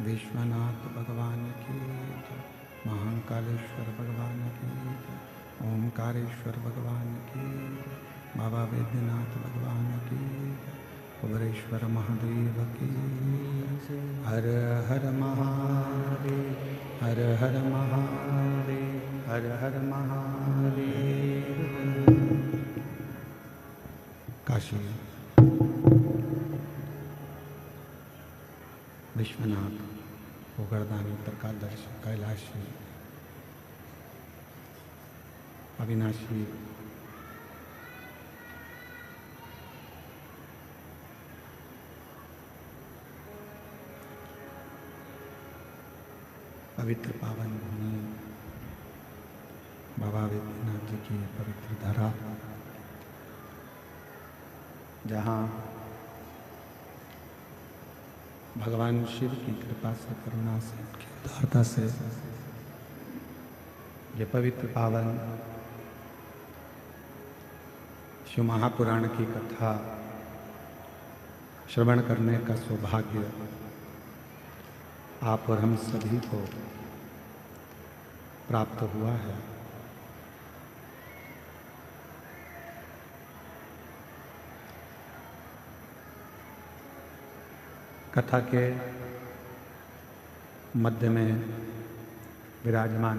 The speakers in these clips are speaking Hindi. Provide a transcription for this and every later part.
विश्वनाथ भगवान की जय, महाकालेश्वर भगवान की जय, ओमकारेश्वर भगवान की जय, बाबा वैद्यनाथ भगवान की जय, कुबरेश्वर महादेव की जय। हर हर महादेव, हर हर महादेव, हर हर महादेव। काशी विश्वनाथ गोकर्णधाम उत्तरकालदर्शी कैलाशी अविनाशी पवित्र पावन भूमि बाबा वैद्यनाथ जी की पवित्र धरा, जहाँ भगवान शिव की कृपा से, करुणा से, उनकी उदारता से ये पवित्र पावन शिव महापुराण की कथा श्रवण करने का सौभाग्य आप और हम सभी को प्राप्त हुआ है। कथा के मध्य में विराजमान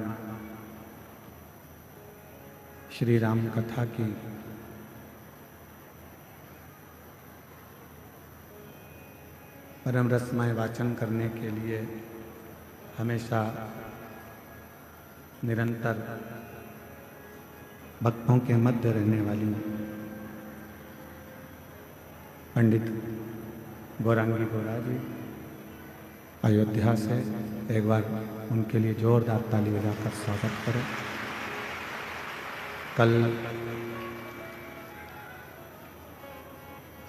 श्री राम कथा की परम रसमय वाचन करने के लिए हमेशा निरंतर भक्तों के मध्य रहने वाली पंडित गौरांगी गौरा जी अयोध्या से एक बार उनके लिए जोरदार ताली बजाकर स्वागत करें। कल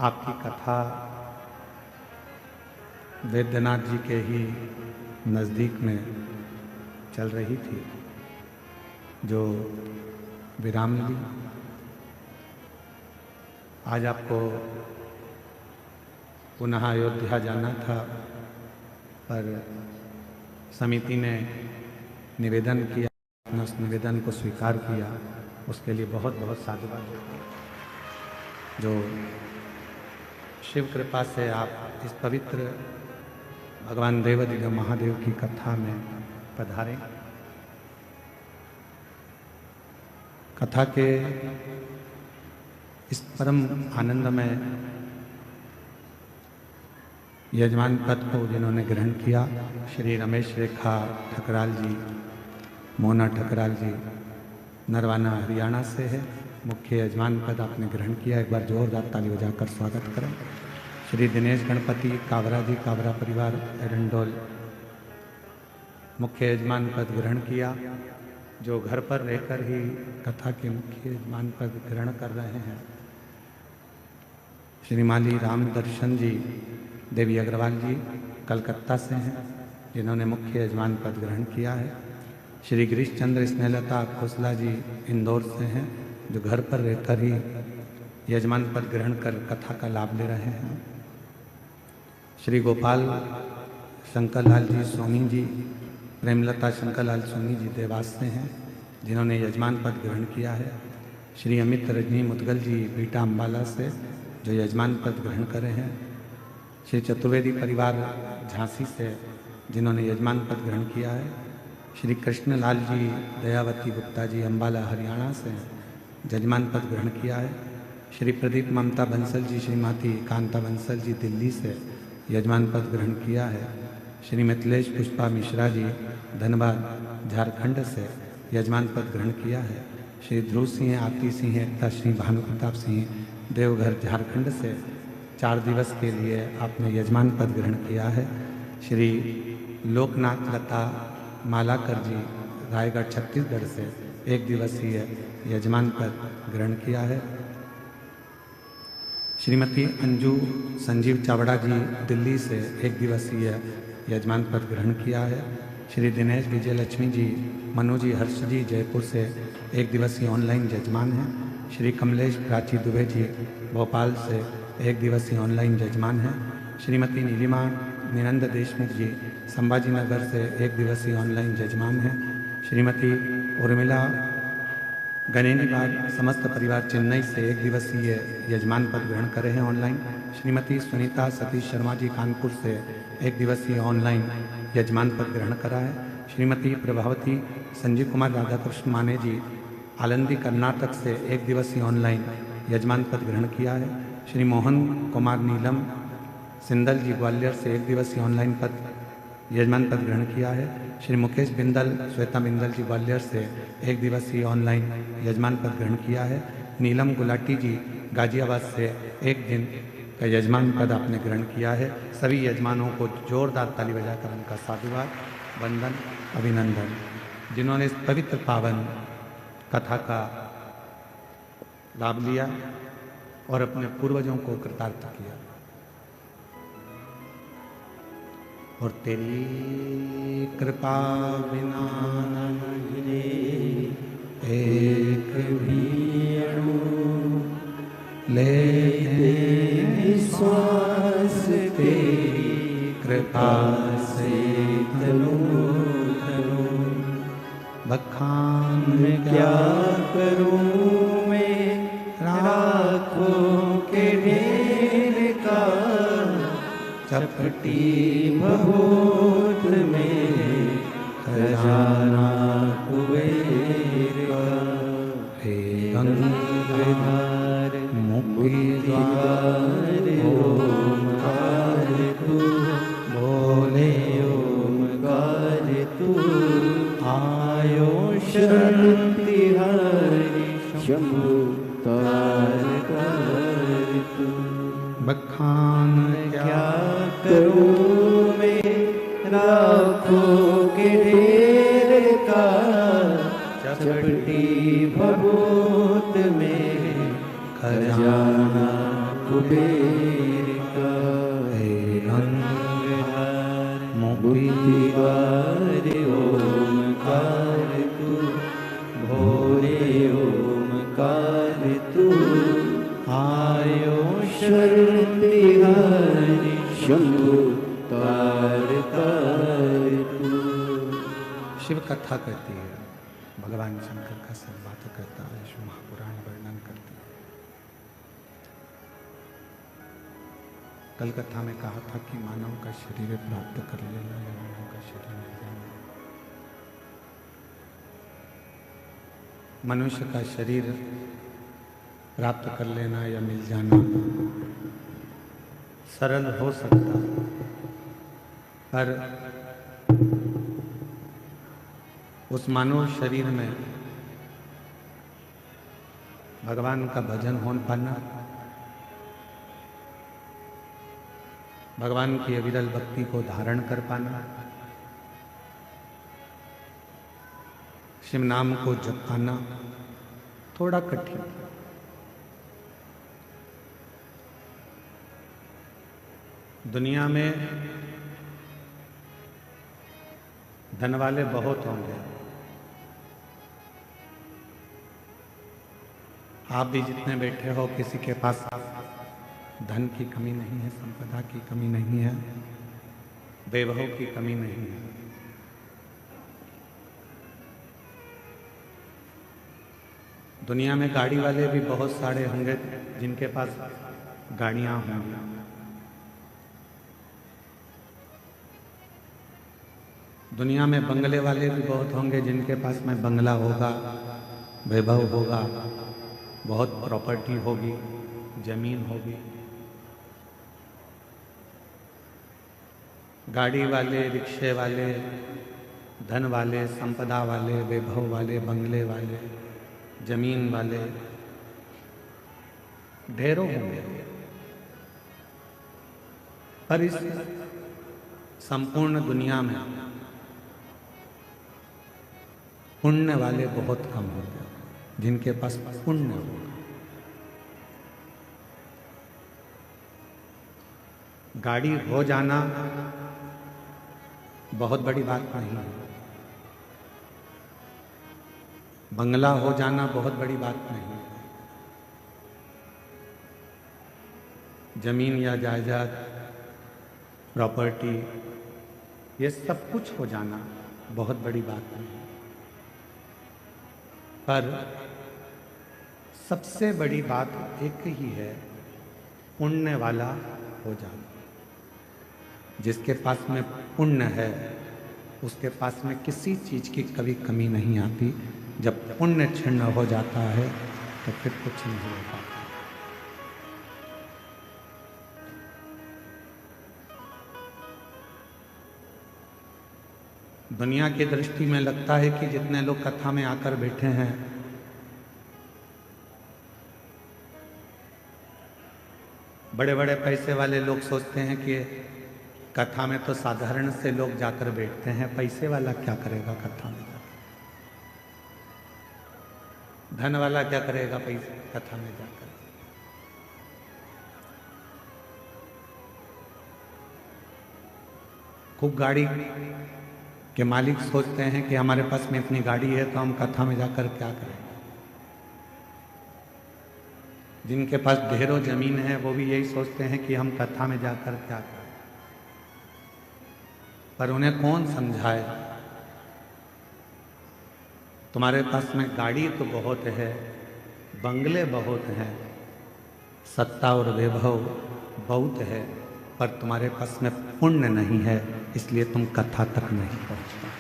आपकी कथा वैद्यनाथ जी के ही नज़दीक में चल रही थी, जो विराम ली। आज आपको पुनः अयोध्या जाना था, पर समिति ने निवेदन किया, आपने उस निवेदन को स्वीकार किया, उसके लिए बहुत बहुत साधुवाद। जो शिव कृपा से आप इस पवित्र भगवान देवाधिदेव महादेव की कथा में पधारे। कथा के इस परम आनंदमय यजमान पद को जिन्होंने ग्रहण किया, श्री रमेश रेखा ठकराल जी, मोना ठकराल जी, नरवाना हरियाणा से है। मुख्य यजमान पद आपने ग्रहण किया, एक बार जोरदार ताली बजाकर स्वागत करें। श्री दिनेश गणपति कावरा जी, कावरा परिवार एरंडोल, मुख्य यजमान पद ग्रहण किया, जो घर पर रहकर ही कथा के मुख्य यजमान पद ग्रहण कर रहे हैं। श्री माली राम दर्शन जी, देवी अग्रवाल जी कलकत्ता से हैं, जिन्होंने मुख्य यजमान पद ग्रहण किया है। श्री गिरीश चंद्र स्नेहलता खोसला जी इंदौर से हैं, जो घर पर रहकर ही यजमान पद ग्रहण कर कथा का लाभ ले रहे हैं। श्री गोपाल शंकरलाल जी सोनी जी, प्रेमलता शंकरलाल सोनी जी देवास से हैं, जिन्होंने यजमान पद ग्रहण किया है। श्री अमित रजनी मुदगल जी बीटा अम्बाला से, जो यजमान पद ग्रहण कर रहे हैं। श्री चतुर्वेदी परिवार झांसी से, जिन्होंने यजमान पद ग्रहण किया है। श्री कृष्णलाल जी दयावती गुप्ता जी अम्बाला हरियाणा से यजमान पद ग्रहण किया है। श्री प्रदीप ममता बंसल जी, श्रीमती कांता बंसल जी दिल्ली से यजमान पद ग्रहण किया है। श्री मिथिलेश पुष्पा मिश्रा जी धनबाद झारखंड से यजमान पद ग्रहण किया है। श्री ध्रुव सिंह, आरती सिंह, एकता सिंह, भानु प्रताप सिंह देवघर झारखंड से 4 दिवस के लिए आपने यजमान पद ग्रहण किया है। श्री लोकनाथ लता मालाकर जी रायगढ़ छत्तीसगढ़ से 1 दिवसीय यजमान पद ग्रहण किया है। श्रीमती अंजू संजीव चावड़ा जी दिल्ली से 1 दिवसीय यजमान पद ग्रहण किया है। श्री दिनेश विजय लक्ष्मी जी, मनु जी हर्ष जी जयपुर से 1 दिवसीय ऑनलाइन यजमान हैं। श्री कमलेश प्राची दुबे जी भोपाल से 1 दिवसीय ऑनलाइन यजमान हैं। श्रीमती नीलिमा निनंद देशमुख जी संभाजी नगर से 1 दिवसीय ऑनलाइन यजमान हैं। श्रीमती उर्मिला गनेनीबाग समस्त परिवार चेन्नई से 1 दिवसीय यजमान पद ग्रहण कर रहे हैं ऑनलाइन। श्रीमती सुनीता सतीश शर्मा जी कानपुर से 1 दिवसीय ऑनलाइन यजमान पद ग्रहण करा है। श्रीमती प्रभावती संजीव कुमार राधाकृष्ण माने जी आलंदी कर्नाटक से 1 दिवसीय ऑनलाइन यजमान पद ग्रहण किया है। श्री मोहन कुमार नीलम सिंदल जी ग्वालियर से 1 दिवसीय ऑनलाइन पद यजमान पद ग्रहण किया है। श्री मुकेश बिंदल श्वेता बिंदल जी ग्वालियर से 1 दिवसीय ऑनलाइन यजमान पद ग्रहण किया है। नीलम गुलाटी जी गाजियाबाद से 1 दिन का यजमान पद आपने ग्रहण किया है। सभी यजमानों को जोरदार ताली बजाकर उनका साधुवाद, वंदन, अभिनंदन, जिन्होंने इस पवित्र पावन कथा का लाभ लिया और अपने पूर्वजों को कृतार्थ किया। और तेरी कृपा बिना न गिरे एक भी अणु, लेते विश्वास तेरी कृपा से तनु तनु। बखान क्या करूं मैं राखों के ढेर का, चपटी भभूत में खजाना कुबेर का। हे गंगाधर मुक्ति द्वार ओमकार तू, बोले ओमकार तू, आयो शरण तिहारी शंभु तार कर तू। बखान क्या करूं मैं राखों के ढेर का, चपटी भभूत में खजाना कुबेर का। हे गंगाधर मुक्ति द्वार ओमकार तू, भोले ओमकार तू, आयो शरण तिहारी शंभु तार तार तू। शिव कथा कहती है, भगवान शंकर का सब बात करता है, शिव महापुराण वर्णन करती है। कल कथा में कहा था कि मानव का शरीर प्राप्त कर लेना या मानव का शरीर मिल जाना। मनुष्य का शरीर प्राप्त कर लेना या मिल जाना सरल हो सकता, पर उस मानव शरीर में भगवान का भजन हो पाना, भगवान की अविरल भक्ति को धारण कर पाना, शिव नाम को जप पाना थोड़ा कठिन। दुनिया में धन वाले बहुत होंगे, आप भी जितने बैठे हो किसी के पास धन की कमी नहीं है, संपदा की कमी नहीं है, वैभव की कमी नहीं है। दुनिया में गाड़ी वाले भी बहुत सारे होंगे जिनके पास गाड़ियां होंगी। दुनिया में बंगले वाले भी बहुत होंगे जिनके पास में बंगला होगा, वैभव होगा, बहुत प्रॉपर्टी होगी, जमीन होगी। गाड़ी वाले, रिक्शे वाले, धन वाले, संपदा वाले, वैभव वाले, बंगले वाले, जमीन वाले ढेरों होंगे, पर इस संपूर्ण दुनिया में पुण्य वाले बहुत कम होंगे, जिनके पास पुण्य होगा। गाड़ी हो जाना बहुत बड़ी बात नहीं है, बंगला हो जाना बहुत बड़ी बात नहीं है, जमीन या जायदाद, प्रॉपर्टी, ये सब कुछ हो जाना बहुत बड़ी बात नहीं है। पर सबसे बड़ी बात एक ही है, पुण्य वाला हो जाना। जिसके पास में पुण्य है उसके पास में किसी चीज की कभी कमी नहीं आती। जब पुण्य क्षीण हो जाता है तो फिर कुछ नहीं हो पाता। दुनिया की दृष्टि में लगता है कि जितने लोग कथा में आकर बैठे हैं बड़े बड़े पैसे वाले लोग सोचते हैं कि कथा में तो साधारण से लोग जाकर बैठते हैं, पैसे वाला क्या करेगा कथा में जाकर, धन वाला क्या करेगा पैसे कथा में जाकर। खूब गाड़ी के मालिक सोचते हैं कि हमारे पास में इतनी गाड़ी है तो हम कथा में जाकर क्या करें। जिनके पास ढेरों जमीन है वो भी यही सोचते हैं कि हम कथा में जाकर क्या करें। पर उन्हें कौन समझाए, तुम्हारे पास में गाड़ी तो बहुत है, बंगले बहुत हैं, सत्ता और वैभव बहुत है, पर तुम्हारे पास में पुण्य नहीं है, इसलिए तुम कथा तक नहीं पहुंच पाए।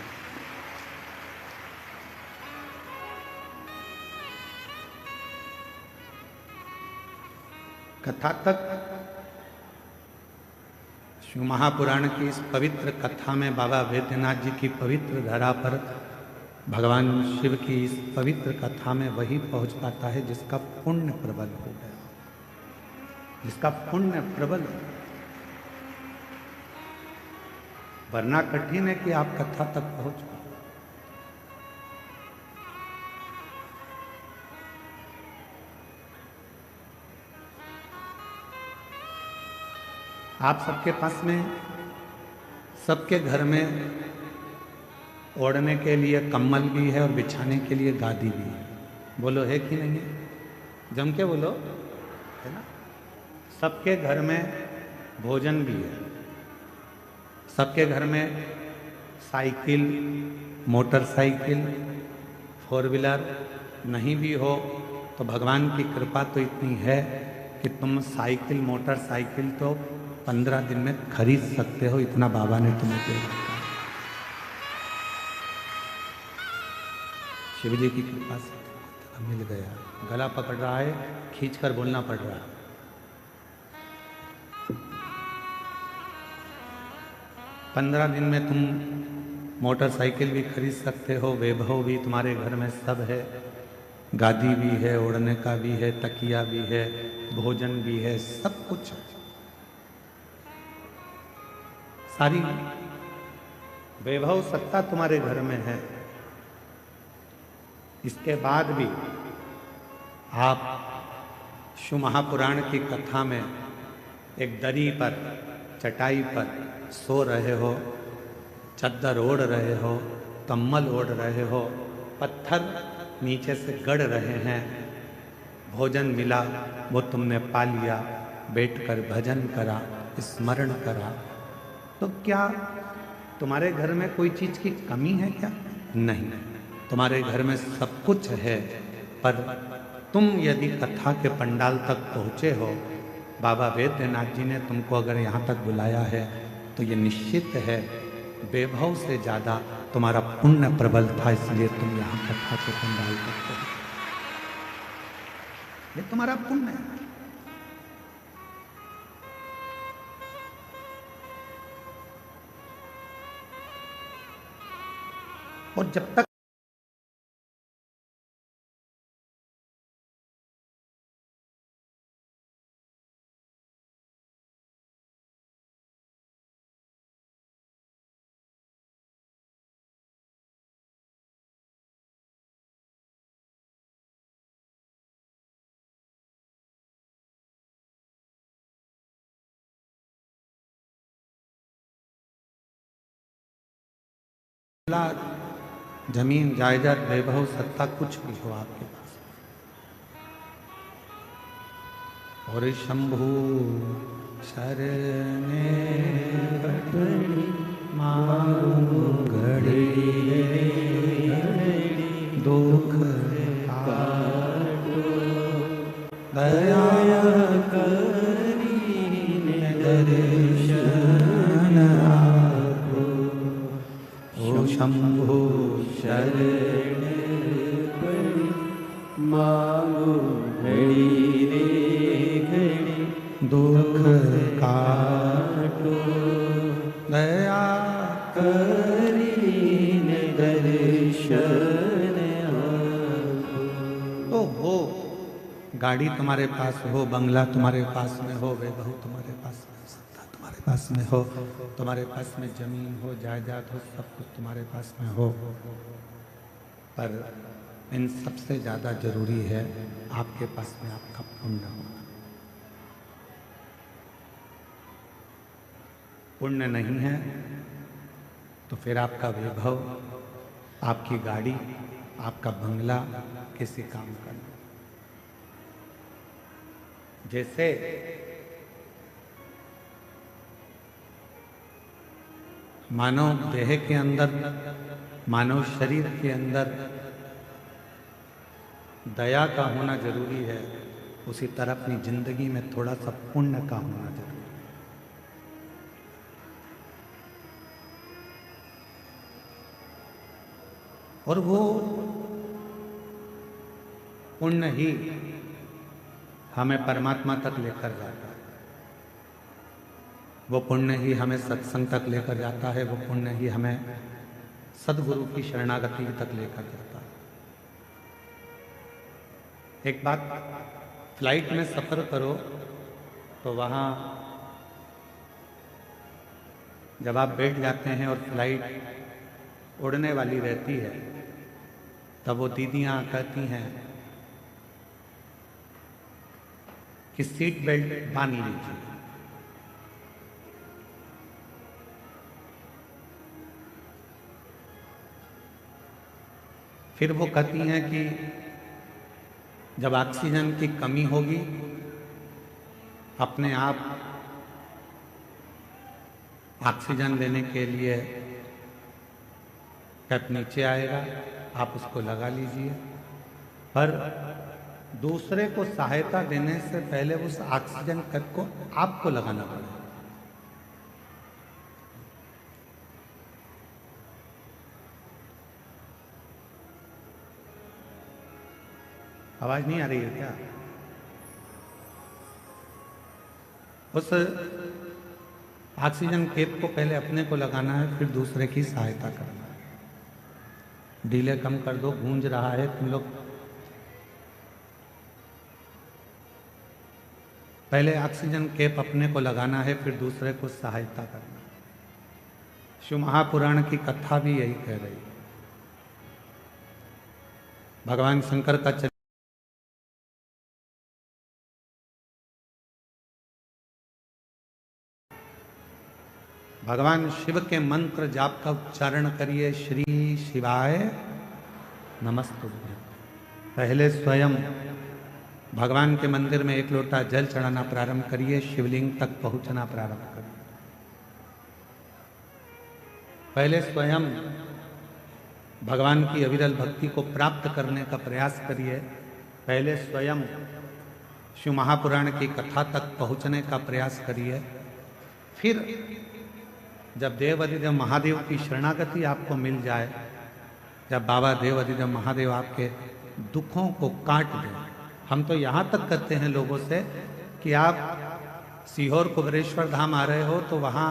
कथा तक शिव महापुराण की इस पवित्र कथा में बाबा वैद्यनाथ जी की पवित्र धरा पर भगवान शिव की इस पवित्र कथा में वही पहुंच पाता है जिसका पुण्य प्रबल हो गया, जिसका पुण्य प्रबल हो। वरना कठिन है कि आप कथा तक पहुंच पाए। आप सबके पास में, सबके घर में ओढ़ने के लिए कंबल भी है और बिछाने के लिए गादी भी है। बोलो है कि नहीं है? जम के बोलो, है ना? सबके घर में भोजन भी है, सबके घर में साइकिल, मोटरसाइकिल, फोर व्हीलर नहीं भी हो तो भगवान की कृपा तो इतनी है कि तुम साइकिल, मोटरसाइकिल तो 15 दिन में खरीद सकते हो, इतना बाबा ने तुम्हें दे रखा है। शिव जी की कृपा से मिल गया। गला पकड़ रहा है, खींचकर बोलना पड़ रहा है। पंद्रह दिन में तुम मोटरसाइकिल भी खरीद सकते हो, वैभव भी तुम्हारे घर में सब है, गादी भी है, ओढ़ने का भी है, तकिया भी है, भोजन भी है, सब कुछ है। सारी वैभव सत्ता तुम्हारे घर में है। इसके बाद भी आप शिव महापुराण की कथा में एक दरी पर, चटाई पर सो रहे हो, चद्दर ओढ़ रहे हो, कम्बल ओढ़ रहे हो, पत्थर नीचे से गड़ रहे हैं, भोजन मिला वो तुमने पा लिया, बैठकर भजन करा, स्मरण करा, तो क्या तुम्हारे घर में कोई चीज की कमी है क्या? नहीं, तुम्हारे घर में सब कुछ है। पर तुम यदि कथा के पंडाल तक पहुँचे हो, बाबा वैद्यनाथ जी ने तुमको अगर यहाँ तक बुलाया है तो ये निश्चित है वैभव से ज़्यादा तुम्हारा पुण्य प्रबल था, इसलिए तुम यहाँ कथा के पंडाल तक पहुँचे। ये तुम्हारा पुण्य है। और जब तक जमीन, जायदाद, वैभव, सत्ता कुछ भी हो आपके पास, और शंभु शरणे मांगू घड़ी दुख काटो, दया करीने दर्शन आपो। ओ शंभु शरण पड़ी मांगो घड़ी रे घड़ी दुख काटो, दया करीने दर्शन आपो। ओ हो, गाड़ी तुम्हारे पास हो, बंगला तुम्हारे पास में हो, वैभव तुम्हारे पास में, सत्ता तुम्हारे पास में हो, तुम्हारे पास में जमीन हो, जायदाद हो, सब कुछ तुम्हारे पास में हो, पर इन सबसे ज़्यादा जरूरी है आपके पास में आपका पुण्य होना। पुण्य नहीं है तो फिर आपका वैभव, आपकी गाड़ी, आपका बंगला किसी काम का नहीं। जैसे मानव देह के अंदर, मानव शरीर के अंदर दया का होना जरूरी है, उसी तरह अपनी जिंदगी में थोड़ा सा पुण्य का होना जरूरी है। और वो पुण्य ही हमें परमात्मा तक लेकर जाता है, वो पुण्य ही हमें सत्संग तक लेकर जाता है, वो पुण्य ही हमें सदगुरु की शरणागति तक लेकर जाता है। एक बात, फ्लाइट में सफर करो तो वहां जब आप बैठ जाते हैं और फ्लाइट उड़ने वाली रहती है, तब वो दीदियां कहती हैं कि सीट बेल्ट बांध लीजिए। फिर वो कहती हैं कि जब ऑक्सीजन की कमी होगी, अपने आप ऑक्सीजन लेने के लिए कैप नीचे आएगा, आप उसको लगा लीजिए। पर दूसरे को सहायता देने से पहले उस ऑक्सीजन कैप को आपको लगाना पड़ेगा। आवाज नहीं आ रही है क्या? उस ऑक्सीजन कैप को पहले अपने को लगाना है, फिर दूसरे की सहायता करना है। डीले कम कर दो, गूंज रहा है तुम लोग। पहले ऑक्सीजन कैप अपने को लगाना है, फिर दूसरे को सहायता करना है। शिव महापुराण की कथा भी यही कह रही है। भगवान शंकर का भगवान शिव के मंत्र जाप का उच्चारण करिए, श्री शिवाय नमस्तुभ्यं। पहले स्वयं भगवान के मंदिर में एक लोटा जल चढ़ाना प्रारंभ करिए, शिवलिंग तक पहुंचना प्रारंभ करिए। पहले स्वयं भगवान की अविरल भक्ति को प्राप्त करने का प्रयास करिए। पहले स्वयं शिव महापुराण की कथा तक पहुंचने का प्रयास करिए। फिर जब देव अधिदेव महादेव की शरणागति आपको मिल जाए, जब बाबा देव अधिदेव महादेव आपके दुखों को काट दें। हम तो यहाँ तक कहते हैं लोगों से कि आप सीहोर कुबेरेश्वर धाम आ रहे हो तो वहाँ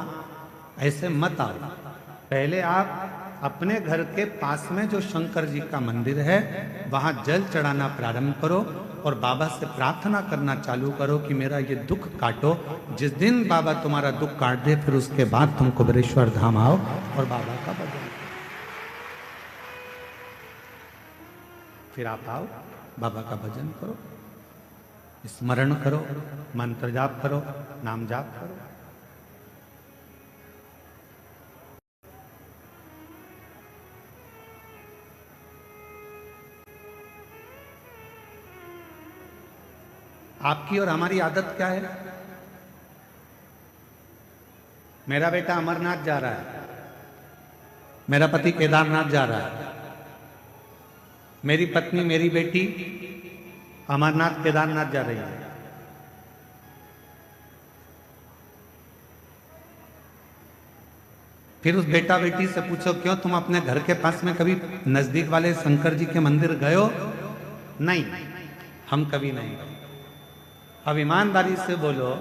ऐसे मत आओ। पहले आप अपने घर के पास में जो शंकर जी का मंदिर है वहाँ जल चढ़ाना प्रारंभ करो और बाबा से प्रार्थना करना चालू करो कि मेरा ये दुख काटो। जिस दिन बाबा तुम्हारा दुख काट दे, फिर उसके बाद तुम कुबेरेश्वर धाम आओ और बाबा का भजन करो। फिर आप आओ, बाबा का भजन करो, स्मरण करो, मंत्र जाप करो, नाम जाप करो। आपकी और हमारी आदत क्या है? मेरा बेटा अमरनाथ जा रहा है, मेरा पति केदारनाथ जा रहा है, मेरी पत्नी मेरी बेटी अमरनाथ केदारनाथ जा रही है। फिर उस बेटा बेटी से पूछो, क्यों तुम अपने घर के पास में कभी नजदीक वाले शंकर जी के मंदिर गए हो? नहीं, हम कभी नहीं गए। अब ईमानदारी से बोलो,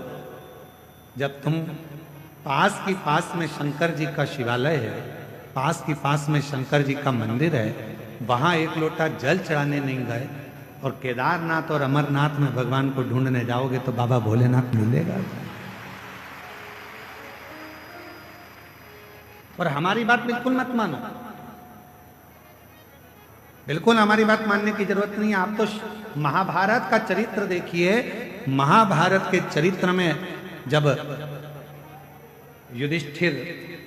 जब तुम पास में शंकर जी का शिवालय है, पास में शंकर जी का मंदिर है, वहां एक लोटा जल चढ़ाने नहीं गए और केदारनाथ और अमरनाथ में भगवान को ढूंढने जाओगे तो बाबा भोलेनाथ मिलेगा। और हमारी बात बिल्कुल मत मानो, बिल्कुल हमारी बात मानने की जरूरत नहीं है। आप तो महाभारत का चरित्र देखिए। महाभारत के चरित्र में जब युधिष्ठिर,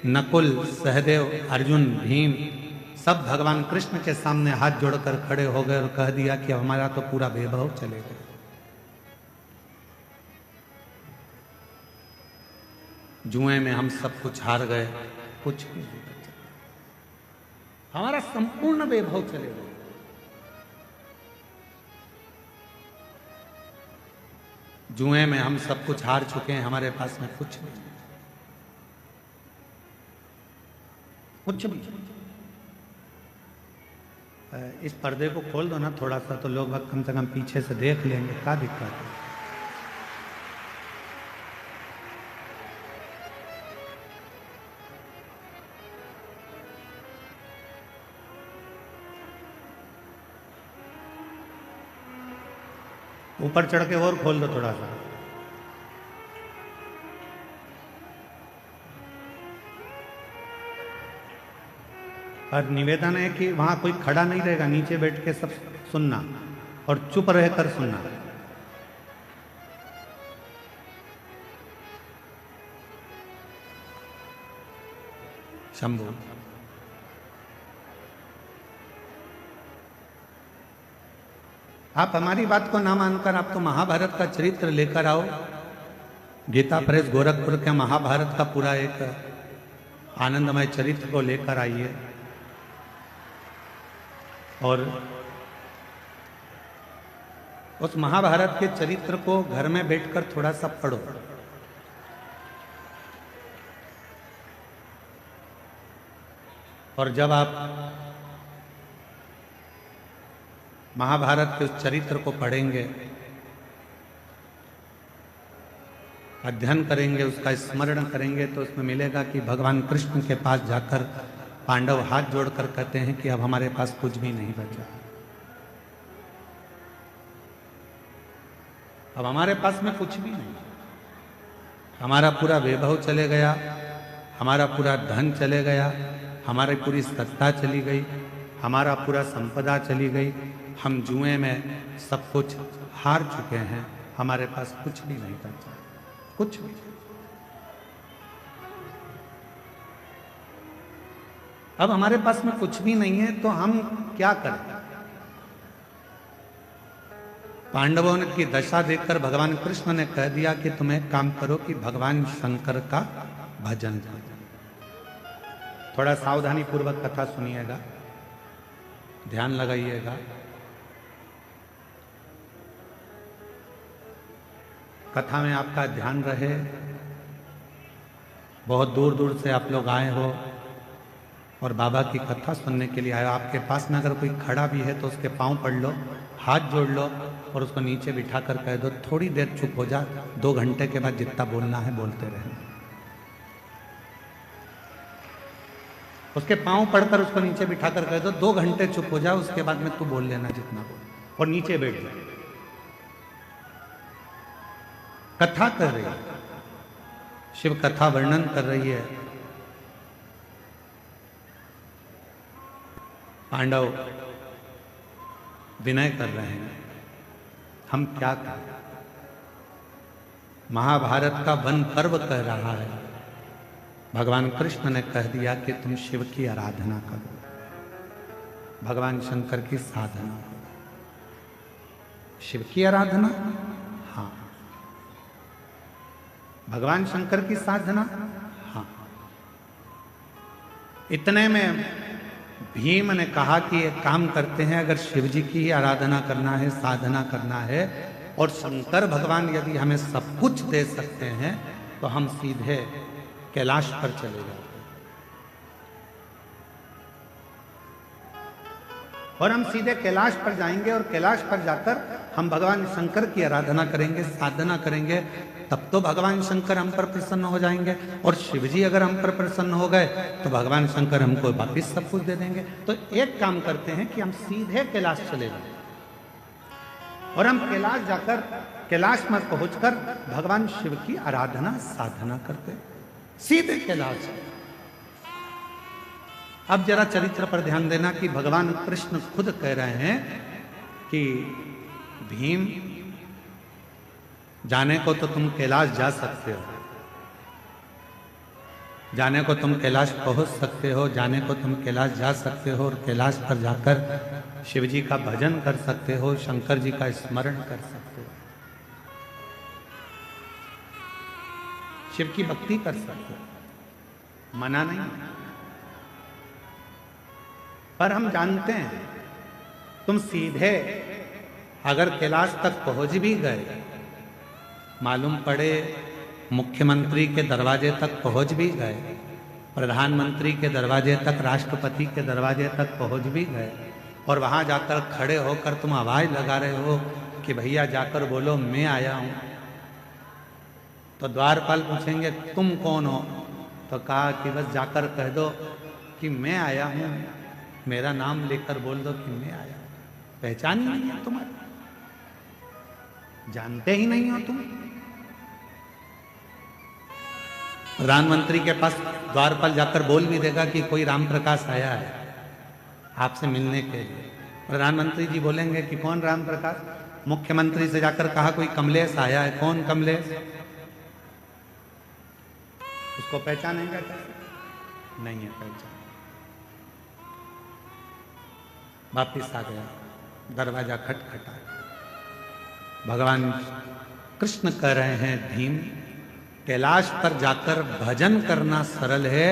नकुल, सहदेव, अर्जुन, भीम सब भगवान कृष्ण के सामने हाथ जोड़कर खड़े हो गए और कह दिया कि हमारा तो पूरा वैभव चलेगा, जुए में हम सब कुछ हार गए, कुछ नहीं, हमारा संपूर्ण वैभव चलेगा। जुए में हम सब कुछ हार चुके हैं, हमारे पास में कुछ नहीं, कुछ भी। इस पर्दे को खोल दो ना थोड़ा सा, तो लोग कम से कम पीछे से देख लेंगे, क्या दिक्कत है। ऊपर चढ़ के और खोल दो थोड़ा सा। और निवेदन है कि वहां कोई खड़ा नहीं रहेगा, नीचे बैठ के सब सुनना और चुप रहकर सुनना। शंभू आप हमारी बात को ना मानकर आप तो महाभारत का चरित्र लेकर आओ। गीता प्रेस गोरखपुर के महाभारत का पूरा एक आनंदमय चरित्र को लेकर आइए और उस महाभारत के चरित्र को घर में बैठकर थोड़ा सा पढ़ो। और जब आप महाभारत के उस चरित्र को पढ़ेंगे, अध्ययन करेंगे, उसका स्मरण करेंगे, तो उसमें मिलेगा कि भगवान कृष्ण के पास जाकर पांडव हाथ जोड़कर कहते हैं कि अब हमारे पास कुछ भी नहीं बचा, अब हमारे पास में कुछ भी नहीं, हमारा पूरा वैभव चले गया, हमारा पूरा धन चले गया, हमारी पूरी सत्ता चली गई, हमारा पूरा संपदा चली गई, हम जुए में सब कुछ हार चुके हैं, हमारे पास कुछ भी नहीं बचा, कुछ भी। अब हमारे पास में कुछ भी नहीं है तो हम क्या करें? पांडवों की दशा देखकर भगवान कृष्ण ने कह दिया कि तुम एक काम करो कि भगवान शंकर का भजन करो। थोड़ा सावधानी पूर्वक कथा सुनिएगा, ध्यान लगाइएगा। कथा में आपका ध्यान रहे। बहुत दूर दूर से आप लोग आए हो और बाबा की कथा सुनने के लिए आए हो। आपके पास में अगर कोई खड़ा भी है तो उसके पांव पड़ लो, हाथ जोड़ लो और उसको नीचे बिठा कर कह दो थोड़ी देर चुप हो जा, 2 घंटे के बाद जितना बोलना है बोलते रहना। उसके पांव पड़कर उसको नीचे बिठा कर कह दो 2 घंटे चुप हो जा, उसके बाद में तू बोल लेना जितना बोल, और नीचे बैठ जा। कथा कर रही है, शिव कथा वर्णन कर रही है। पांडव विनय कर रहे हैं, हम क्या करें? महाभारत का वन पर्व कह रहा है। भगवान कृष्ण ने कह दिया कि तुम शिव की आराधना करो, भगवान शंकर की साधना करो। शिव की आराधना, हाँ। भगवान शंकर की साधना, हाँ। इतने में भीम ने कहा कि एक काम करते हैं, अगर शिव जी की ही आराधना करना है, साधना करना है, और शंकर भगवान यदि हमें सब कुछ दे सकते हैं तो हम सीधे कैलाश पर चले जाते हैं और हम सीधे कैलाश पर जाएंगे और कैलाश पर जाकर हम भगवान शंकर की आराधना करेंगे, साधना करेंगे। तब तो भगवान शंकर हम पर प्रसन्न हो जाएंगे, और शिव जी अगर हम पर प्रसन्न हो गए तो भगवान शंकर हमको वापिस सब कुछ दे देंगे। तो एक काम करते हैं कि हम सीधे कैलाश चले जाएं और हम कैलाश जाकर, कैलाश में पहुंचकर भगवान शिव की आराधना साधना करते, सीधे कैलाश। अब जरा चरित्र पर ध्यान देना कि भगवान कृष्ण खुद कह रहे हैं कि भीम, जाने को तो तुम कैलाश जा सकते हो, जाने को तुम कैलाश पहुंच सकते हो, जाने को तुम कैलाश जा सकते हो और कैलाश पर जाकर शिव जी का भजन कर सकते हो, शंकर जी का स्मरण कर सकते हो, शिव की भक्ति कर सकते हो, मना नहीं। पर हम जानते हैं तुम सीधे अगर कैलाश तक पहुंच भी गए, मालूम पड़े मुख्यमंत्री के दरवाजे तक पहुंच भी गए, प्रधानमंत्री के दरवाजे तक, राष्ट्रपति के दरवाजे तक पहुंच भी गए, और वहां जाकर खड़े होकर तुम आवाज लगा रहे हो कि भैया जाकर बोलो मैं आया हूं, तो द्वारपाल पूछेंगे तुम कौन हो? तो कहा कि बस जाकर कह दो कि मैं आया हूं, मेरा नाम लेकर बोल दो कि मैं आया हूं। पहचान ही नहीं है तुम्हारी, जानते ही नहीं हो तुम। प्रधानमंत्री के पास द्वारपाल जाकर बोल भी देगा कि कोई राम प्रकाश आया है आपसे मिलने के लिए। प्रधानमंत्री जी बोलेंगे कि कौन राम प्रकाश? मुख्यमंत्री से जाकर कहा कोई कमलेश आया है, कौन कमलेश? उसको पहचानेगा कैसे? नहीं है पहचान। वापिस आ गया, दरवाजा खटखटा। भगवान कृष्ण कह रहे हैं भीम, कैलाश पर जाकर भजन करना सरल है,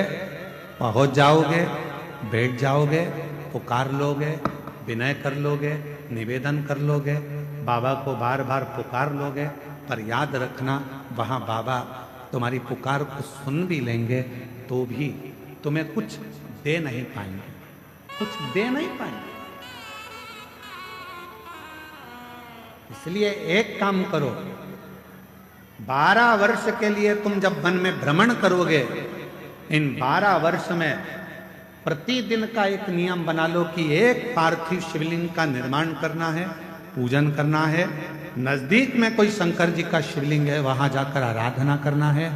पहुंच जाओगे, बैठ जाओगे, पुकार लोगे, विनय कर लोगे, निवेदन कर लोगे, बाबा को बार बार पुकार लोगे, पर याद रखना वहां बाबा तुम्हारी पुकार को सुन भी लेंगे तो भी तुम्हें कुछ दे नहीं पाएंगे, कुछ दे नहीं पाएंगे। इसलिए एक काम करो, 12 वर्ष के लिए तुम जब वन में भ्रमण करोगे, इन 12 वर्ष में प्रतिदिन का एक नियम बना लो कि एक पार्थिव शिवलिंग का निर्माण करना है, पूजन करना है। नजदीक में कोई शंकर जी का शिवलिंग है, वहां जाकर आराधना करना है।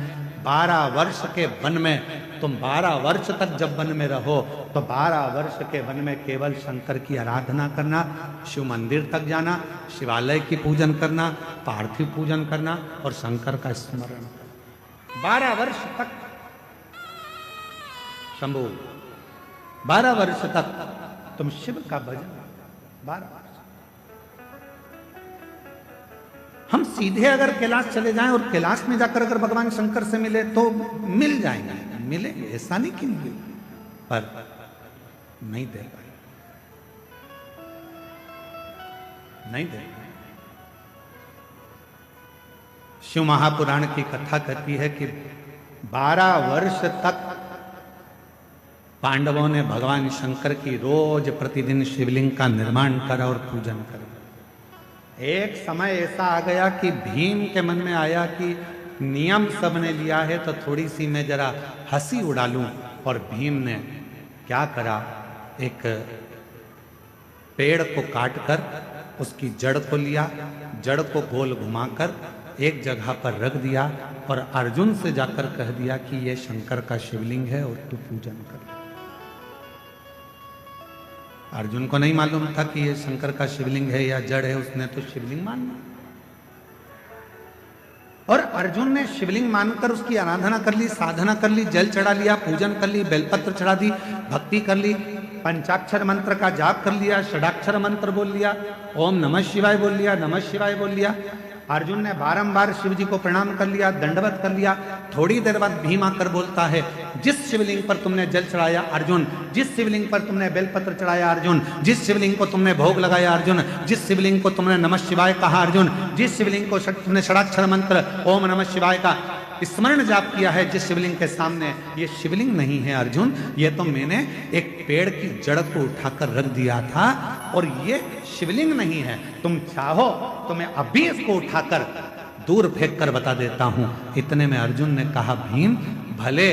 12 वर्ष के वन में तुम 12 वर्ष तक जब वन में रहो तो 12 वर्ष के वन में केवल शंकर की आराधना करना, शिव मंदिर तक जाना, शिवालय की पूजन करना, पार्थिव पूजन करना और शंकर का स्मरण करना। 12 वर्ष तक शंभु, 12 वर्ष तक तुम शिव का भजन, 12 वर्ष। हम सीधे अगर कैलाश चले जाएं और कैलाश में जाकर अगर भगवान शंकर से मिले तो मिल जाएंगे, मिलेंगे, ऐसा नहीं कि मिले, पर नहीं दे पाए, नहीं दे पाए। शिव महापुराण की कथा कहती है कि 12 वर्ष तक पांडवों ने भगवान शंकर की रोज प्रतिदिन शिवलिंग का निर्माण करा और पूजन करा। एक समय ऐसा आ गया कि भीम के मन में आया कि नियम सबने लिया है तो थोड़ी सी मैं जरा हंसी उड़ा लूं, और भीम ने क्या करा, एक पेड़ को काटकर उसकी जड़ को लिया, जड़ को गोल घुमाकर एक जगह पर रख दिया और अर्जुन से जाकर कह दिया कि ये शंकर का शिवलिंग है और तू पूजन कर। अर्जुन को नहीं मालूम था कि ये शंकर का शिवलिंग है या जड़ है, उसने तो शिवलिंग माना और अर्जुन ने शिवलिंग मानकर उसकी आराधना कर ली, साधना कर ली, जल चढ़ा लिया, पूजन कर ली, बेलपत्र चढ़ा दी, भक्ति कर ली, पंचाक्षर मंत्र का जाप कर लिया, षडाक्षर मंत्र बोल लिया, ओम नमः शिवाय बोल लिया, नमः शिवाय बोल लिया। अर्जुन ने बारंबार शिव जी को प्रणाम कर लिया, दंडवत कर लिया। थोड़ी देर बाद भीम आकर बोलता है, जिस शिवलिंग पर तुमने जल चढ़ाया अर्जुन, जिस शिवलिंग पर तुमने बेलपत्र चढ़ाया अर्जुन, जिस शिवलिंग को तुमने भोग लगाया अर्जुन, जिस शिवलिंग को तुमने नमः शिवाय कहा अर्जुन, जिस शिवलिंग को तुमने षडाक्षर मंत्र ओम नमः शिवाय का स्मरण जाप किया है, जिस शिवलिंग के सामने, ये शिवलिंग नहीं है अर्जुन, ये तो मैंने एक पेड़ की जड़ को उठाकर रख दिया था और ये शिवलिंग नहीं है। तुम चाहो तो मैं अभी इसको उठाकर दूर फेंक कर बता देता हूं। इतने में अर्जुन ने कहा, भीम भले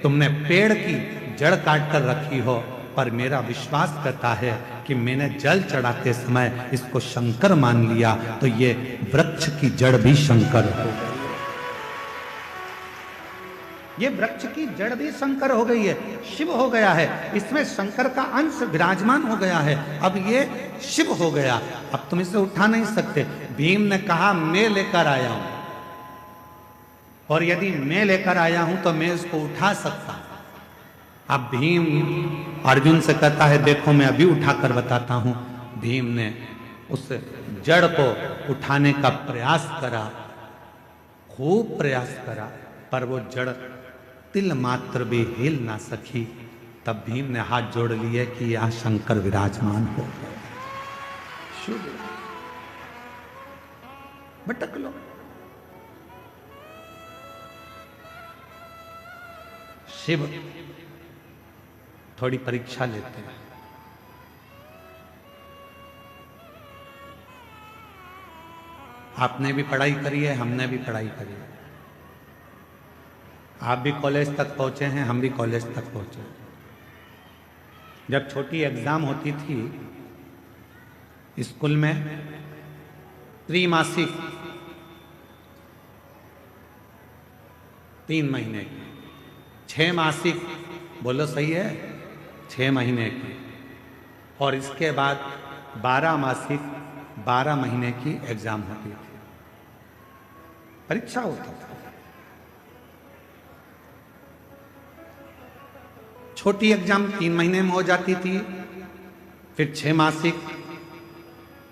तुमने पेड़ की जड़ काट कर रखी हो, पर मेरा विश्वास करता है कि मैंने जल चढ़ाते समय इसको शंकर मान लिया, तो ये वृक्ष की जड़ भी शंकर हो गई, ये वृक्ष की जड़ भी शंकर हो गई है, शिव हो गया है, इसमें शंकर का अंश विराजमान हो गया है, अब ये शिव हो गया, अब तुम इसे उठा नहीं सकते। भीम ने कहा, मैं लेकर आया हूं और यदि मैं लेकर आया हूं तो मैं इसको उठा सकता हूं। अब भीम अर्जुन से कहता है, देखो मैं अभी उठाकर बताता हूं। भीम ने उस जड़ को उठाने का प्रयास करा, खूब प्रयास करा, पर वो जड़ तिल मात्र भी हिल ना सकी। तब भीम ने हाथ जोड़ लिए कि यहां शंकर विराजमान हो गए। शुभ भटक लो, शिव थोड़ी परीक्षा लेते हैं। आपने भी पढ़ाई करी है, हमने भी पढ़ाई करी है। आप भी कॉलेज तक पहुंचे हैं, हम भी कॉलेज तक पहुंचे। जब छोटी एग्जाम होती थी स्कूल में, त्रिमासिक 3 महीने की, 6 मासिक, बोलो सही है, 6 महीने की, और इसके बाद 12 मासिक 12 महीने की एग्जाम होती थी, परीक्षा होती थी। छोटी एग्जाम 3 महीने में हो जाती थी, फिर 6 मासिक,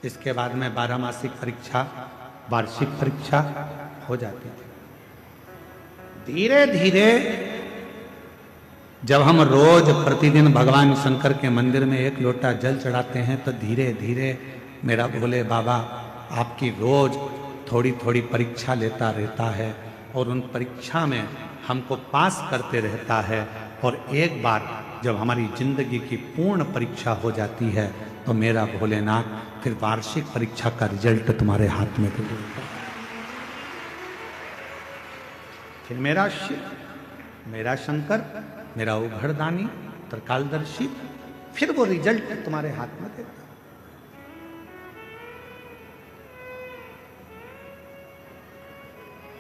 इसके बाद में 12 मासिक परीक्षा, वार्षिक परीक्षा हो जाती थी। धीरे धीरे जब हम रोज प्रतिदिन भगवान शंकर के मंदिर में 1 लोटा जल चढ़ाते हैं, तो धीरे धीरे मेरा भोले बाबा आपकी रोज थोड़ी थोड़ी परीक्षा लेता रहता है, और उन परीक्षा में हमको पास करते रहता है। और एक बार जब हमारी जिंदगी की पूर्ण परीक्षा हो जाती है, तो मेरा भोलेनाथ फिर वार्षिक परीक्षा का रिजल्ट तुम्हारे हाथ में दे देता है। फिर मेरा शिव, मेरा शंकर, मेरा उघड़दानी, त्रिकालदर्शी, फिर वो रिजल्ट तुम्हारे हाथ में देता है।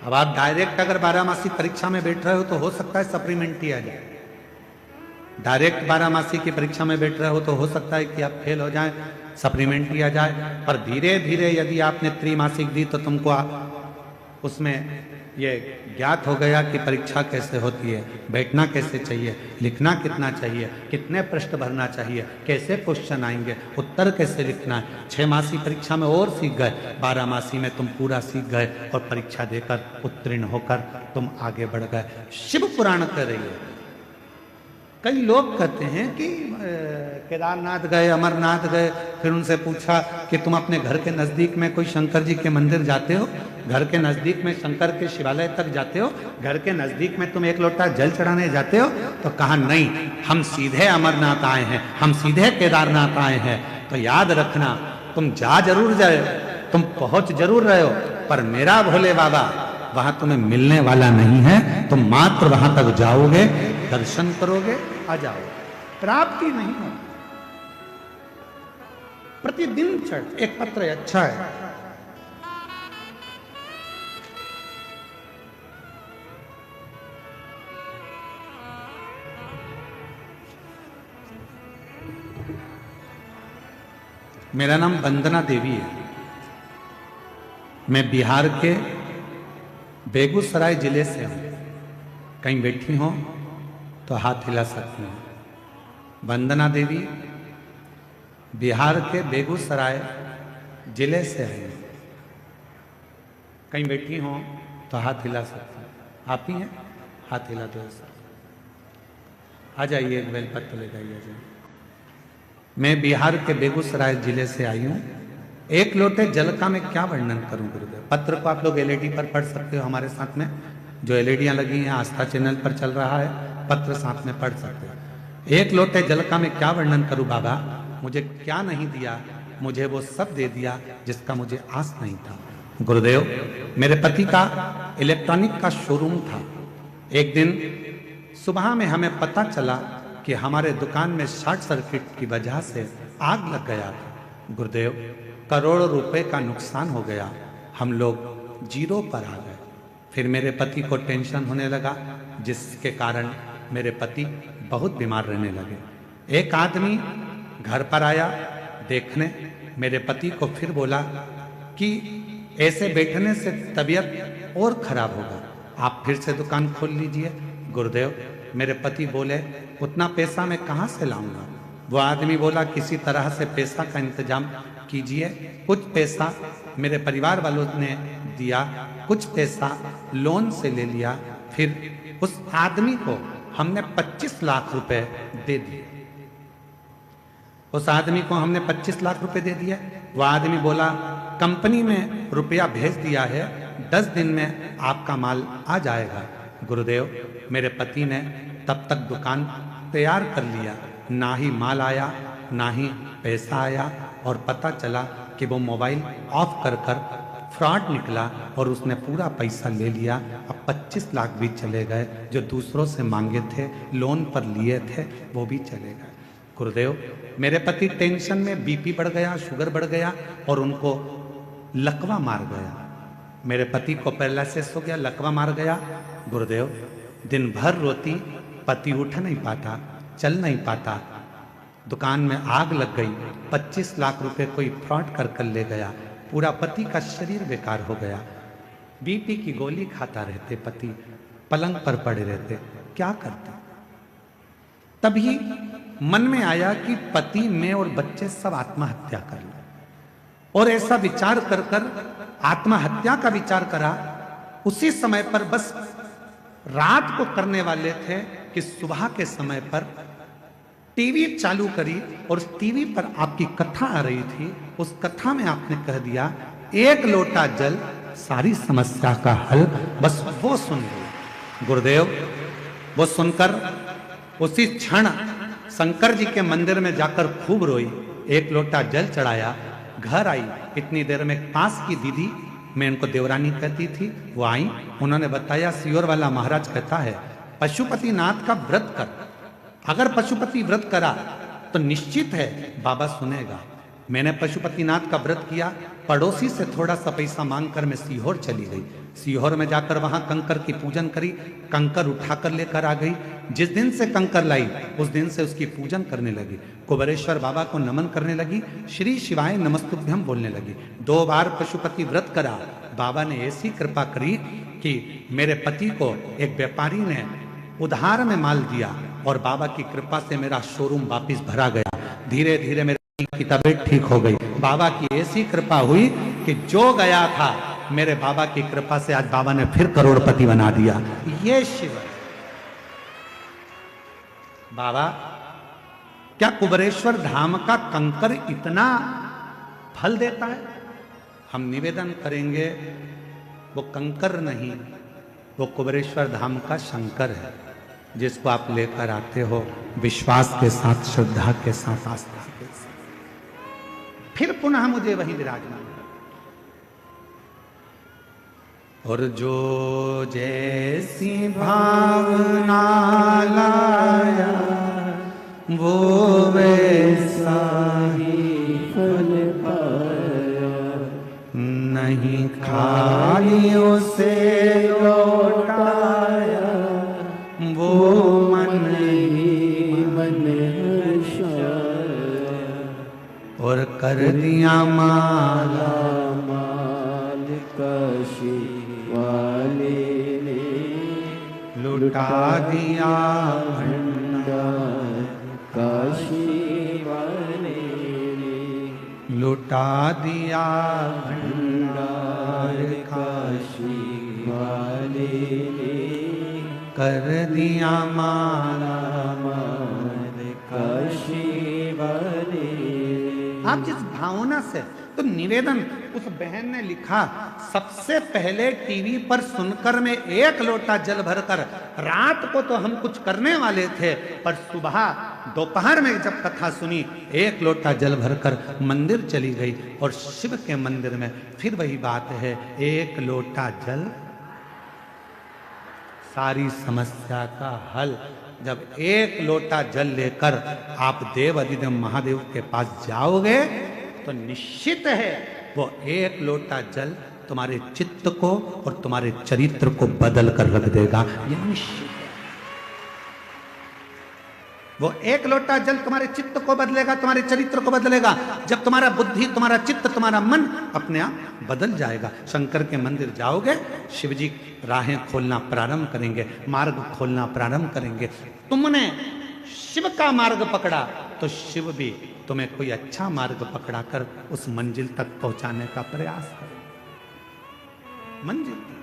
अब आप डायरेक्ट अगर 12 मासिक परीक्षा में बैठ रहे हो तो हो सकता है सप्लीमेंट्री आ जाए। डायरेक्ट 12 मासिक की परीक्षा में बैठ रहे हो तो हो सकता है कि आप फेल हो जाए, सप्लीमेंट्री आ जाए। पर धीरे धीरे यदि आपने त्रिमासिक दी तो तुमको उसमें ये ज्ञात हो गया कि परीक्षा कैसे होती है, बैठना कैसे चाहिए, लिखना कितना चाहिए, कितने प्रश्न भरना चाहिए, कैसे क्वेश्चन आएंगे, उत्तर कैसे लिखना है। 6 मासी परीक्षा में और सीख गए, 12 मासी में तुम पूरा सीख गए और परीक्षा देकर उत्तीर्ण होकर तुम आगे बढ़ गए। शिव पुराण कर रही है। कई लोग कहते हैं कि केदारनाथ गए, अमरनाथ गए, फिर उनसे पूछा कि तुम अपने घर के नज़दीक में कोई शंकर जी के मंदिर जाते हो, घर के नज़दीक में शंकर के शिवालय तक जाते हो, घर के नज़दीक में तुम 1 लोटा जल चढ़ाने जाते हो? तो कहा नहीं, हम सीधे अमरनाथ आए हैं, हम सीधे केदारनाथ आए हैं। तो याद रखना, तुम जा जरूर जाए, तुम पहुंच जरूर रहे हो, पर मेरा भोले बाबा वहां तुम्हें मिलने वाला नहीं है। तुम मात्र वहां तक जाओगे, दर्शन करोगे, आ जाओगे, प्राप्ति नहीं हो। प्रतिदिन चढ़ एक पत्र अच्छा है। मेरा नाम वंदना देवी है। मैं बिहार के बेगूसराय जिले से हूं। कहीं बैठी हो तो हाथ हिला सकती हूं। वंदना देवी बिहार के बेगूसराय जिले से है। कहीं बैठी हो तो हाथ हिला सकती हूं। आप ही हैं? हाथ हिला दो। आ जाइए, एक बेलपत्र ले जाइए। मैं बिहार के बेगूसराय जिले से आई हूं। 1 लोटे जल का मैं क्या वर्णन करूं गुरुदेव। पत्र को आप लोग एलईडी पर पढ़ सकते हो, हमारे साथ में जो एलईडियां लगी हैं आस्था चैनल पर चल रहा है, पत्र साथ में पढ़ सकते हो। 1 लोटे जल का मैं क्या वर्णन करूं बाबा। मुझे क्या नहीं दिया, मुझे वो सब दे दिया जिसका मुझे आस नहीं था। गुरुदेव, मेरे पति का इलेक्ट्रॉनिक का शोरूम था। एक दिन सुबह में हमें पता चला कि हमारे दुकान में शॉर्ट सर्किट की वजह से आग लग गया। गुरुदेव, करोड़ों रुपए का नुकसान हो गया। हम लोग जीरो पर आ गए। फिर मेरे पति को टेंशन होने लगा, जिसके कारण मेरे पति बहुत बीमार रहने लगे। एक आदमी घर पर आया देखने, मेरे पति को फिर बोला कि ऐसे बैठने से तबीयत और खराब होगा, आप फिर से दुकान खोल लीजिए। गुरुदेव, मेरे पति बोले उतना पैसा मैं कहाँ से लाऊंगा। वो आदमी बोला किसी तरह से पैसा का इंतजाम कीजिए। कुछ पैसा मेरे परिवार वालों ने दिया, कुछ पैसा लोन से ले लिया। फिर उस आदमी को हमने 25 लाख रुपए दे दिए। उस आदमी को हमने 25 लाख रुपए दे दिया। वो आदमी बोला कंपनी में रुपया भेज दिया है, 10 दिन में आपका माल आ जाएगा। गुरुदेव, मेरे पति ने तब तक दुकान तैयार कर लिया, ना ही माल आया ना ही पैसा आया। और पता चला कि वो मोबाइल ऑफ कर कर फ्रॉड निकला और उसने पूरा पैसा ले लिया। अब 25 लाख भी चले गए, जो दूसरों से मांगे थे, लोन पर लिए थे, वो भी चले गए। गुरुदेव, मेरे पति टेंशन में बीपी बढ़ गया, शुगर बढ़ गया और उनको लकवा मार गया। मेरे पति को पैरालिसिस हो गया, लकवा मार गया। गुरुदेव, दिन भर रोती, पति उठ नहीं पाता, चल नहीं पाता, दुकान में आग लग गई, 25 लाख रुपए कोई फ्रॉड कर ले गया, पूरा पति का शरीर बेकार हो गया। बीपी की गोली खाता रहते, पति पलंग पर पड़े रहते, क्या करते? तभी मन में आया कि पति, मैं और बच्चे सब आत्महत्या कर लें। और ऐसा विचार कर कर आत्महत्या का विचार करा। उसी समय पर बस रात को करने वाले थे कि सुबह के समय पर टीवी चालू करी और उस टीवी पर आपकी कथा आ रही थी। उस कथा में आपने कह दिया, एक लोटा जल सारी समस्या का हल। बस वो सुन ली गुरुदेव। वो सुनकर उसी क्षण शंकर जी के मंदिर में जाकर खूब रोई, एक लोटा जल चढ़ाया, घर आई। इतनी देर में पास की दीदी, मैं इनको देवरानी कहती थी, वो आई। उन्होंने बताया, सियोर वाला महाराज कहता है पशुपतिनाथ का व्रत कर, अगर पशुपति व्रत करा तो निश्चित है बाबा सुनेगा। मैंने पशुपतिनाथ का व्रत किया। पड़ोसी से थोड़ा सा पैसा मांगकर मैं सीहोर चली गई। सीहोर में जाकर वहां कंकर की पूजन करी, कंकर उठाकर लेकर आ गई। जिस दिन से कंकर लाई उस दिन से उसकी पूजन करने लगी, कुबेरेश्वर बाबा को नमन करने लगी, श्री शिवाय नमस्तुभ्यम बोलने लगी। 2 बार पशुपति व्रत करा। बाबा ने ऐसी कृपा करी कि मेरे पति को एक व्यापारी ने उधार में माल दिया और बाबा की कृपा से मेरा शोरूम वापिस भरा गया। धीरे धीरे मेरे की तबीयत ठीक हो गई। बाबा की ऐसी कृपा हुई कि जो गया था, मेरे बाबा की कृपा से आज बाबा ने फिर करोड़पति बना दिया। ये शिव है। बाबा, क्या कुबेरेश्वर धाम का कंकर इतना फल देता है? हम निवेदन करेंगे, वो कंकर नहीं, वो कुबेरेश्वर धाम का शंकर है, जिसको आप लेकर आते हो विश्वास के साथ, श्रद्धा के साथ, आस्था के साथ, फिर पुनः मुझे वही विराजमान। और जो जैसी भावना लाया वो वैसा ही फल पाया। नहीं खाली उसे लौटाया, वो मन ही मन और कर दिया माला माल काशी वाले ने, लुटा दिया भंडार काशी वाले ने, लुटा दिया भंडार काशी वाले ने, कर दिया माला माल काशी वाले। आप जिस भावना से, तो निवेदन उस बहन ने लिखा, सबसे पहले टीवी पर सुनकर मैं एक लोटा जल भरकर, रात को तो हम कुछ करने वाले थे, पर सुबह दोपहर में जब कथा सुनी, एक लोटा जल भरकर मंदिर चली गई। और शिव के मंदिर में फिर वही बात है, एक लोटा जल सारी समस्या का हल। जब एक लोटा जल लेकर आप देव अधिदेव महादेव के पास जाओगे तो निश्चित है वो एक लोटा जल तुम्हारे चित्त को और तुम्हारे चरित्र को बदल कर रख देगा। यह निश्चित है। वो एक लोटा जल तुम्हारे चित्त को बदलेगा, तुम्हारे चरित्र को बदलेगा। जब तुम्हारा बुद्धि, तुम्हारा चित्त, तुम्हारा मन अपने आप बदल जाएगा। शंकर के मंदिर जाओगे, शिवजी राहें खोलना प्रारंभ करेंगे, मार्ग खोलना प्रारंभ करेंगे। तुमने शिव का मार्ग पकड़ा तो शिव भी तुम्हें कोई अच्छा मार्ग पकड़ाकर उस मंजिल तक पहुंचाने का प्रयास करें। मंजिल तक।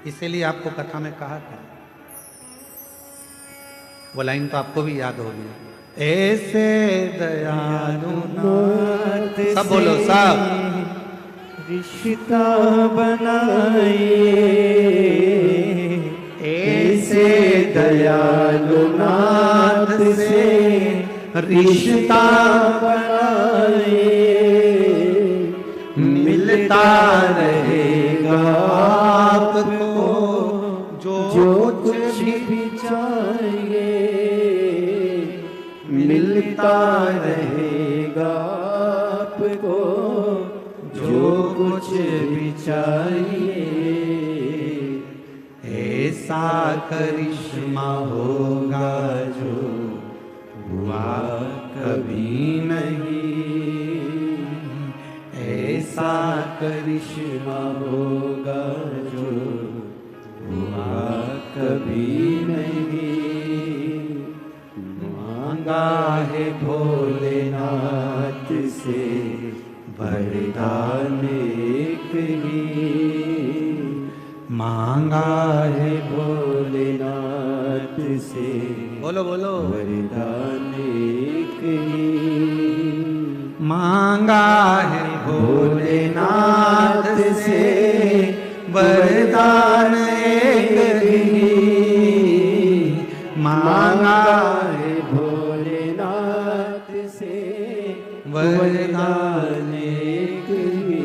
इसीलिए आपको कथा में कहा था, वो लाइन तो आपको भी याद होगी, ऐसे दयालु नाथ, सब बोलो सब, रिश्ता बनाइए, ऐसे दयालु नाथ से रिश्ता बनाए, मिलता रहेगा आपको जो कुछ भी चाहिए, मिलता रहेगा आपको जो कुछ भी चाहिए। ऐसा करिश्मा होगा जो हुआ कभी नहीं, ऐसा करिश्मा होगा जो हुआ कभी नहीं। मांगा है भोलेनाथ से वरदान एक ही, मांगा है भोलेनाथ से बोलो बोलो वरदान एक ही। मांगा है भोलेनाथ से वरदान एक ही, मांगा है भोलेनाथ से वरदान एक ही।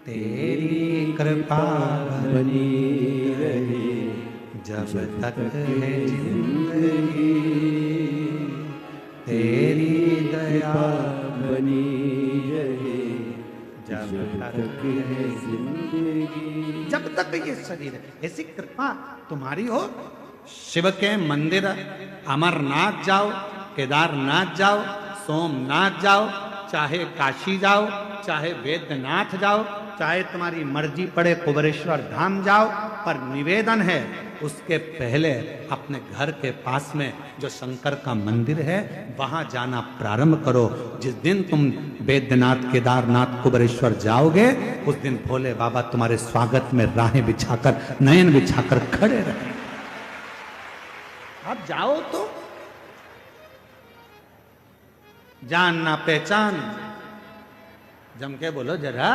तेरी कृपा बनी रहे जब तक है जिंदगी, तेरी दया बनी रहे जब तक है जिंदगी। जब तक ये शरीर है, ऐसी कृपा तुम्हारी हो। शिव के मंदिर अमरनाथ जाओ, केदारनाथ जाओ, सोमनाथ जाओ, चाहे काशी जाओ, चाहे वैद्यनाथ जाओ, चाहे तुम्हारी मर्जी पड़े कुबेरेश्वर धाम जाओ, पर निवेदन है उसके पहले अपने घर के पास में जो शंकर का मंदिर है वहां जाना प्रारंभ करो। जिस दिन तुम वैद्यनाथ, केदारनाथ, कुबेरेश्वर जाओगे उस दिन भोले बाबा तुम्हारे स्वागत में राहें बिछाकर, नयन बिछाकर खड़े रहे। आप जाओ तो जान ना पहचान, जम के बोलो जरा,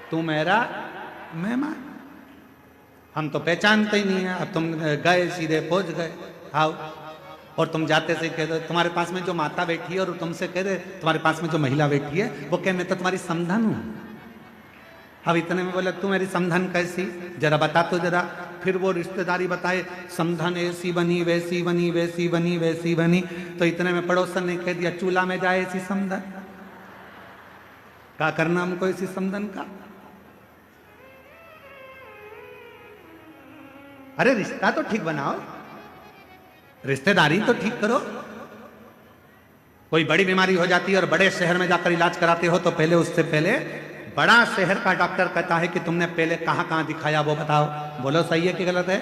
तू मेरा मेहमान। हम तो पहचानते ही नहीं है। अब तुम गए सीधे पहुंच गए, आओ, और तुम जाते से कह दो तुम्हारे पास में जो माता बैठी है और तुमसे कह रहे तुम्हारे पास में जो महिला बैठी है वो कह मैं तो तुम्हारी समधन हूं। अब इतने में बोले तू मेरी समधन कैसी, जरा बता तो जरा। फिर वो रिश्तेदारी बताए, समधन ऐसी बनी, वैसी बनी, वैसी बनी, वैसी बनी। तो इतने में पड़ोसन ने कह दिया चूल्हा में जाए ऐसी समधन। क्या करना हमको इसी समधन का? अरे रिश्ता तो ठीक बनाओ, रिश्तेदारी तो ठीक करो। कोई बड़ी बीमारी हो जाती है और बड़े शहर में जाकर इलाज कराते हो तो पहले उससे पहले बड़ा शहर का डॉक्टर कहता है कि तुमने पहले कहां कहां दिखाया वो बताओ। बोलो सही है कि गलत है?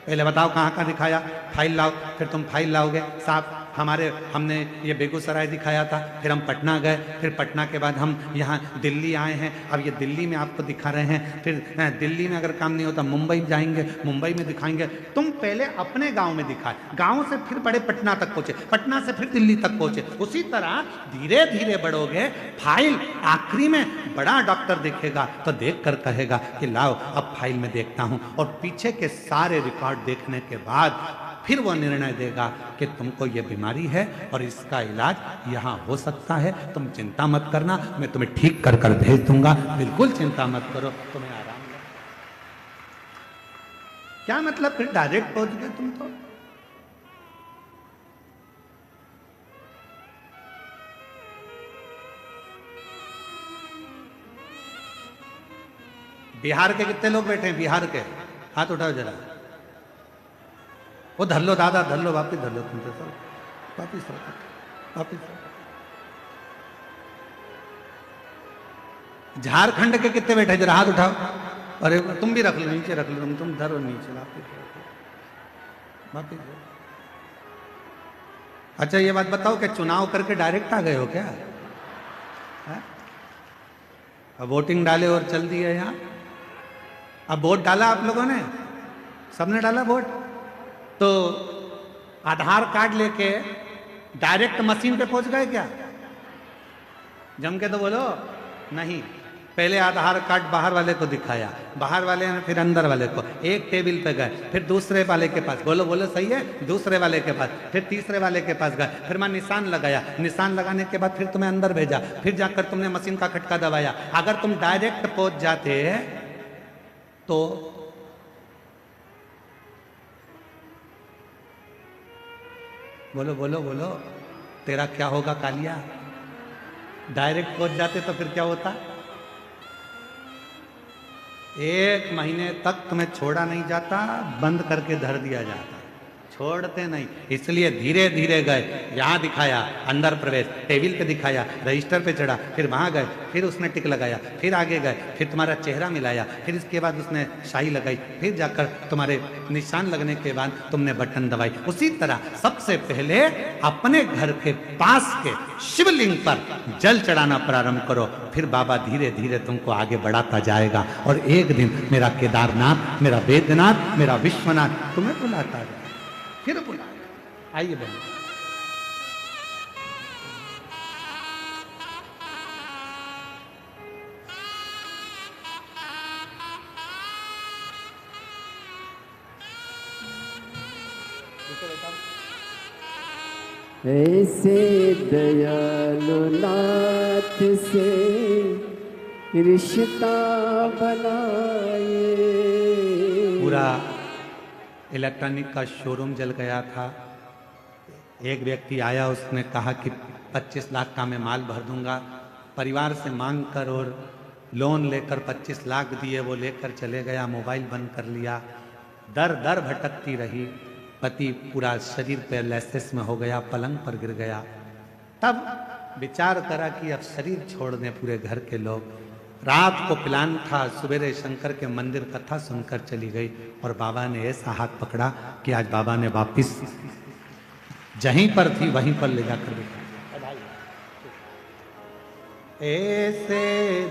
पहले बताओ कहां कहां दिखाया, फाइल लाओ। फिर तुम फाइल लाओगे, साहब हमने ये बेगूसराय दिखाया था, फिर हम पटना गए, फिर पटना के बाद हम यहाँ दिल्ली आए हैं, अब ये दिल्ली में आपको दिखा रहे हैं। फिर दिल्ली में अगर काम नहीं होता मुंबई जाएंगे, मुंबई में दिखाएंगे। तुम पहले अपने गांव में दिखाए, गांव से फिर बड़े पटना तक पहुंचे, पटना से फिर दिल्ली तक पहुंचे। उसी तरह धीरे धीरे बढ़ोगे। फाइल आखिरी में बड़ा डॉक्टर देखेगा तो देख कर कहेगा कि लाओ अब फाइल में देखता हूं, और पीछे के सारे रिकॉर्ड देखने के बाद फिर वो निर्णय देगा कि तुमको ये बीमारी है और इसका इलाज यहाँ हो सकता है, तुम चिंता मत करना, मैं तुम्हें ठीक कर कर भेज दूंगा, बिल्कुल चिंता मत करो, तुम्हें आराम है। क्या मतलब फिर डायरेक्ट पहुंच गए तुम तो? बिहार के कितने लोग बैठे हैं? बिहार के हाथ उठाओ जरा। वो धर लो दादा, धर लो, वापिस धर लो, तुमसे सब वापिस वापिस। झारखंड के कितने बैठे जरा हाथ उठाओ। अरे तुम भी रख लो, नीचे रख लो, तुम धरो नीचे, वापिस। अच्छा ये बात बताओ कि चुनाव करके डायरेक्ट आ गए हो क्या? अब वोटिंग डाले और चल दिए यहाँ। अब वोट डाला आप लोगों ने, सबने डाला वोट, तो आधार कार्ड लेके डायरेक्ट मशीन पे पहुंच गए क्या? जम के तो बोलो नहीं। पहले आधार कार्ड बाहर वाले को दिखाया, बाहर वाले ने फिर अंदर वाले को, एक टेबल पे गए, फिर दूसरे वाले के पास, बोलो बोलो सही है, दूसरे वाले के पास, फिर तीसरे वाले के पास गए, फिर मैं निशान लगाया, निशान लगाने के बाद फिर तुम्हें अंदर भेजा, फिर जाकर तुमने मशीन का खटका दबाया। अगर तुम डायरेक्ट पहुंच जाते तो बोलो बोलो बोलो, तेरा क्या होगा कालिया? डायरेक्ट पहुंच जाते तो फिर क्या होता? 1 महीने तक तुम्हें छोड़ा नहीं जाता, बंद करके धर दिया जाता, छोड़ते नहीं। इसलिए धीरे धीरे गए, यहाँ दिखाया अंदर प्रवेश, टेबल पे दिखाया, रजिस्टर पे चढ़ा, फिर वहाँ गए, फिर उसने टिक लगाया, फिर आगे गए, फिर तुम्हारा चेहरा मिलाया, फिर इसके बाद उसने शाही लगाई, फिर जाकर तुम्हारे निशान लगने के बाद तुमने बटन दबाई। उसी तरह सबसे पहले अपने घर के पास के शिवलिंग पर जल चढ़ाना प्रारंभ करो, फिर बाबा धीरे धीरे तुमको आगे बढ़ाता जाएगा। और एक दिन मेरा केदारनाथ, मेरा वेदनाथ, मेरा विश्वनाथ तुम्हें बुलाता जाएगा, फिर बुलाएगा। आइए बहन, ऐसे दयालु नाथ से रिश्ता बनाए। पूरा इलेक्ट्रॉनिक का शोरूम जल गया था। एक व्यक्ति आया, उसने कहा कि 25 लाख का मैं माल भर दूंगा। परिवार से मांग कर और लोन लेकर 25 लाख दिए, वो लेकर चले गया, मोबाइल बंद कर लिया। दर दर भटकती रही, पति पूरा शरीर पैरालिसिस में हो गया, पलंग पर गिर गया। तब विचार करा कि अब शरीर छोड़ दें पूरे घर के लोग। रात को प्लान था, सवेरे शंकर के मंदिर कथा सुनकर चली गई, और बाबा ने ऐसा हाथ पकड़ा कि आज बाबा ने वापिस जहीं पर थी वहीं पर ले जाकर देखा। ऐसे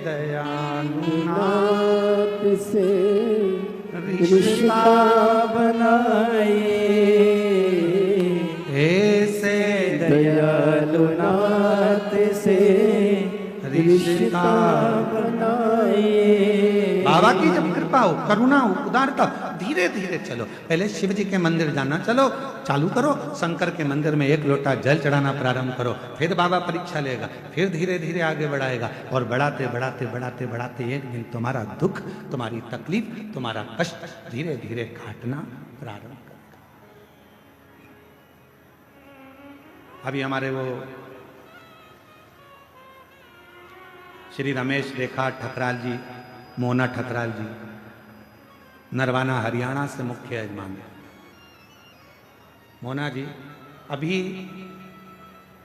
दयालु नाथ से रिश्ता बनाए। ऐसे दयालु नाथ से रिश्ता बनाए। बाबा की जब कृपा हो, करुणा हो, उदारता, धीरे धीरे चलो। पहले शिव जी के मंदिर जाना चलो, चालू करो, शंकर के मंदिर में 1 लोटा जल चढ़ाना प्रारंभ करो, फिर बाबा परीक्षा लेगा, फिर धीरे धीरे आगे बढ़ाएगा, और बढ़ाते बढ़ाते बढ़ाते बढ़ाते एक दिन तुम्हारा दुख, तुम्हारी तकलीफ, तुम्हारा कष्ट धीरे धीरे काटना प्रारंभ करेगा। अभी हमारे वो श्री रमेश रेखा ठकराल जी, मोना ठकराल जी, नरवाना हरियाणा से मुख्य यजमान है। मोना जी अभी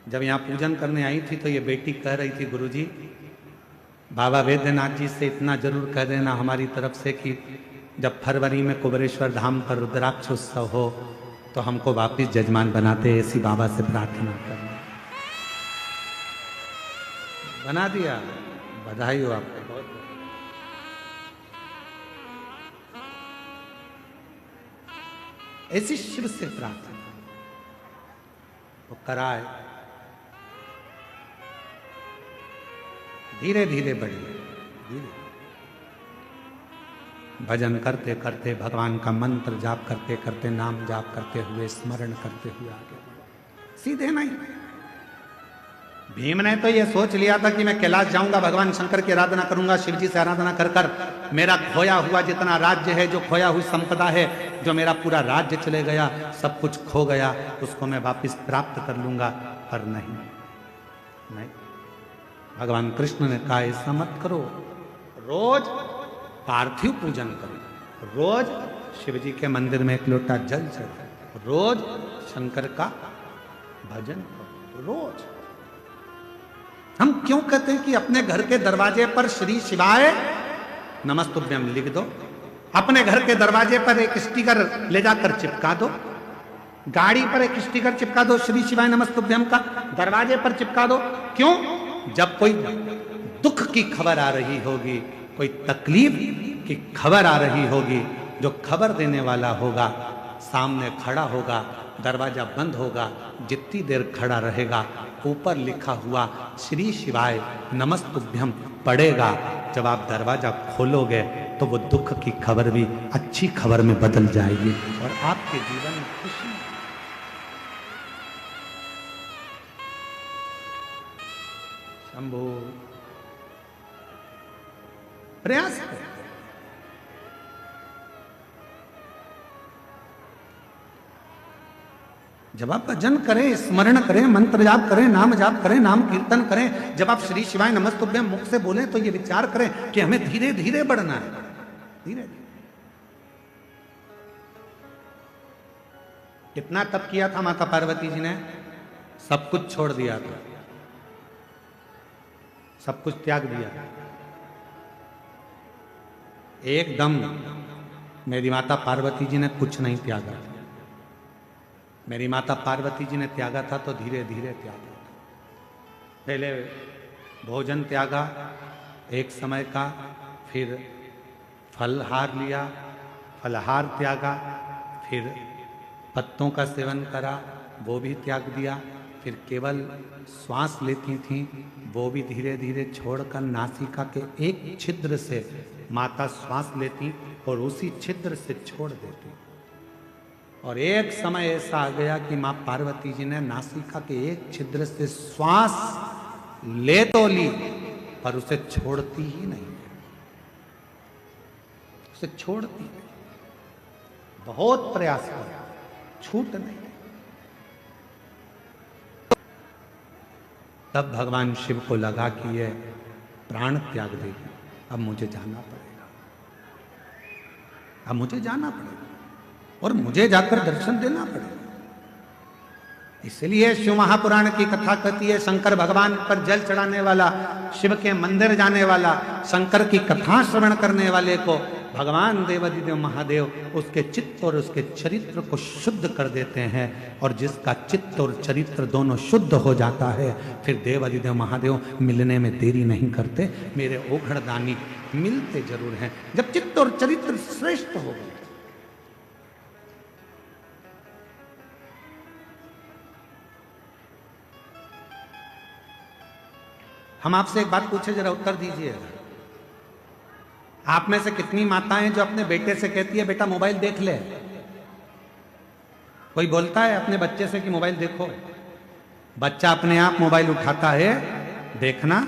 जब यहाँ पूजन करने आई थी तो ये बेटी कह रही थी, गुरुजी बाबा वैद्यनाथ जी से इतना जरूर कह देना हमारी तरफ से कि जब फरवरी में कुबेरेश्वर धाम पर रुद्राक्ष उत्सव हो तो हमको वापिस जजमान बनाते, ऐसी बाबा से प्रार्थना करना। बना दिया, बधाई हो आपको। ऐसी शिव से प्रार्थना वो कराए, धीरे धीरे बढ़िए, धीरे भजन करते करते, भगवान का मंत्र जाप करते करते, नाम जाप करते हुए, स्मरण करते हुए आगे बढ़ो। सीधे नहीं। भीम ने तो ये सोच लिया था कि मैं कैलाश जाऊंगा, भगवान शंकर की आराधना करूंगा, शिव जी से आराधना कर कर मेरा खोया हुआ जितना राज्य है, जो खोया हुई संपदा है, जो मेरा पूरा राज्य चले गया, सब कुछ खो गया, उसको मैं वापस प्राप्त कर लूंगा। पर नहीं, नहीं, भगवान कृष्ण ने कहा ऐसा मत करो, रोज पार्थिव पूजन करो, रोज शिव जी के मंदिर में 1 लोटा जल चढ़ाओ, रोज शंकर का भजन करो, रोज। हम क्यों कहते हैं कि अपने घर के दरवाजे पर श्री शिवाय नमस्तुभ्यम लिख दो, अपने घर के दरवाजे पर एक स्टिकर ले जाकर चिपका दो, गाड़ी पर एक स्टिकर चिपका दो श्री शिवाय नमस्तुभ्यम का, दरवाजे पर चिपका दो। क्यों? जब कोई दुख की खबर आ रही होगी, कोई तकलीफ की खबर आ रही होगी, जो खबर देने वाला होगा सामने खड़ा होगा, दरवाजा बंद होगा, जितनी देर खड़ा रहेगा ऊपर लिखा हुआ श्री शिवाय नमस्तुभ्यम पढ़ेगा, जब आप दरवाजा खोलोगे तो वो दुख की खबर भी अच्छी खबर में बदल जाएगी और आपके जीवन में खुशी। शंभो प्रयास करें। जब आप भजन करें, स्मरण करें, मंत्र जाप करें, नाम जाप करें, नाम कीर्तन करें, जब आप श्री शिवाय नमस्तुभ्यम मुख से बोलें तो ये विचार करें कि हमें धीरे धीरे बढ़ना है, धीरे धीरे। कितना तप किया था माता पार्वती जी ने? सब कुछ छोड़ दिया था, सब कुछ त्याग दिया। एकदम मेरी माता पार्वती जी ने कुछ नहीं त्यागा। मेरी माता पार्वती जी ने त्यागा था तो धीरे धीरे त्यागा। पहले भोजन त्यागा एक समय का, फिर फलहार लिया, फलहार त्यागा, फिर पत्तों का सेवन करा, वो भी त्याग दिया, फिर केवल श्वास लेती थी वो भी धीरे धीरे छोड़कर नासिका के एक छिद्र से माता श्वास लेती और उसी छिद्र से छोड़ देती। और एक समय ऐसा आ गया कि मां पार्वती जी ने नासिका के एक छिद्र से श्वास ले तो ली पर उसे छोड़ती ही नहीं, उसे छोड़ती नहीं। बहुत प्रयास किया, छूट नहीं। तब भगवान शिव को लगा कि ये प्राण त्याग देगी, अब मुझे जाना पड़ेगा, अब मुझे जाना पड़ेगा और मुझे जाकर दर्शन देना पड़ेगा। इसलिए शिव महापुराण की कथा कहती है, शंकर भगवान पर जल चढ़ाने वाला, शिव के मंदिर जाने वाला, शंकर की कथा श्रवण करने वाले को भगवान देवादिदेव महादेव उसके चित्त और उसके चरित्र को शुद्ध कर देते हैं। और जिसका चित्त और चरित्र दोनों शुद्ध हो जाता है फिर देवादिदेव महादेव मिलने में देरी नहीं करते। मेरे ओघड़दानी मिलते जरूर हैं जब चित्त और चरित्र श्रेष्ठ हो गए। हम आपसे एक बात पूछे, जरा उत्तर दीजिए। आप में से कितनी माताएं जो अपने बेटे से कहती है बेटा मोबाइल देख ले? कोई बोलता है अपने बच्चे से कि मोबाइल देखो? बच्चा अपने आप मोबाइल उठाता है, देखना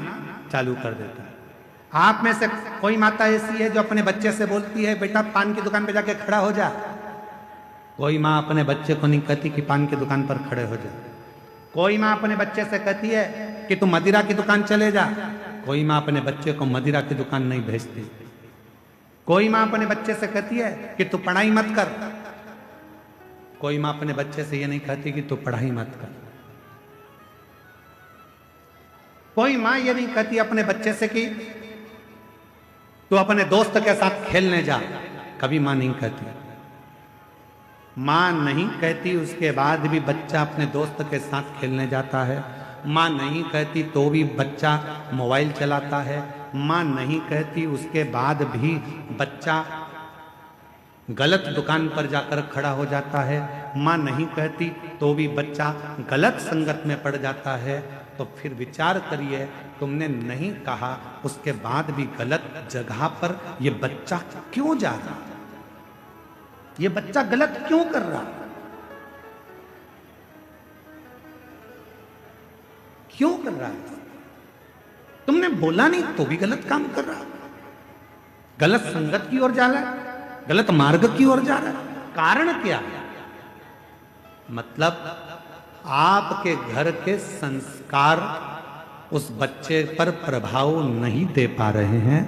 चालू कर देता है। आप में से कोई माता ऐसी है जो अपने बच्चे से बोलती है बेटा पान की दुकान पे जाके खड़ा हो जा? कोई माँ अपने बच्चे को नहीं कहती कि पान की दुकान पर खड़े हो जा। कोई माँ अपने बच्चे से कहती है कि तू मदिरा की दुकान चले जा। कोई माँ अपने बच्चे को मदिरा की दुकान नहीं भेजती। कोई माँ अपने बच्चे से कहती है कि तू पढ़ाई मत कर। कोई माँ अपने बच्चे से ये नहीं कहती कि तू पढ़ाई मत कर। कोई माँ ये नहीं कहती अपने बच्चे से कि तू अपने दोस्त के साथ खेलने जा। कभी माँ नहीं कहती। माँ नहीं कहती उसके बाद भी बच्चा अपने दोस्त के साथ खेलने जाता है। माँ नहीं कहती तो भी बच्चा मोबाइल चलाता है। माँ नहीं कहती उसके बाद भी बच्चा गलत दुकान पर जाकर खड़ा हो जाता है। माँ नहीं कहती तो भी बच्चा गलत संगत में पड़ जाता है। तो फिर विचार करिए, तुमने नहीं कहा उसके बाद भी गलत जगह पर ये बच्चा क्यों जा रहा? ये बच्चा गलत क्यों कर रहा? क्यों कर रहा है? तुमने बोला नहीं तो भी गलत काम कर रहा, गलत संगत की ओर जा रहा है, गलत मार्ग की ओर जा रहा है। कारण क्या है? मतलब आपके घर के संस्कार उस बच्चे पर प्रभाव नहीं दे पा रहे हैं।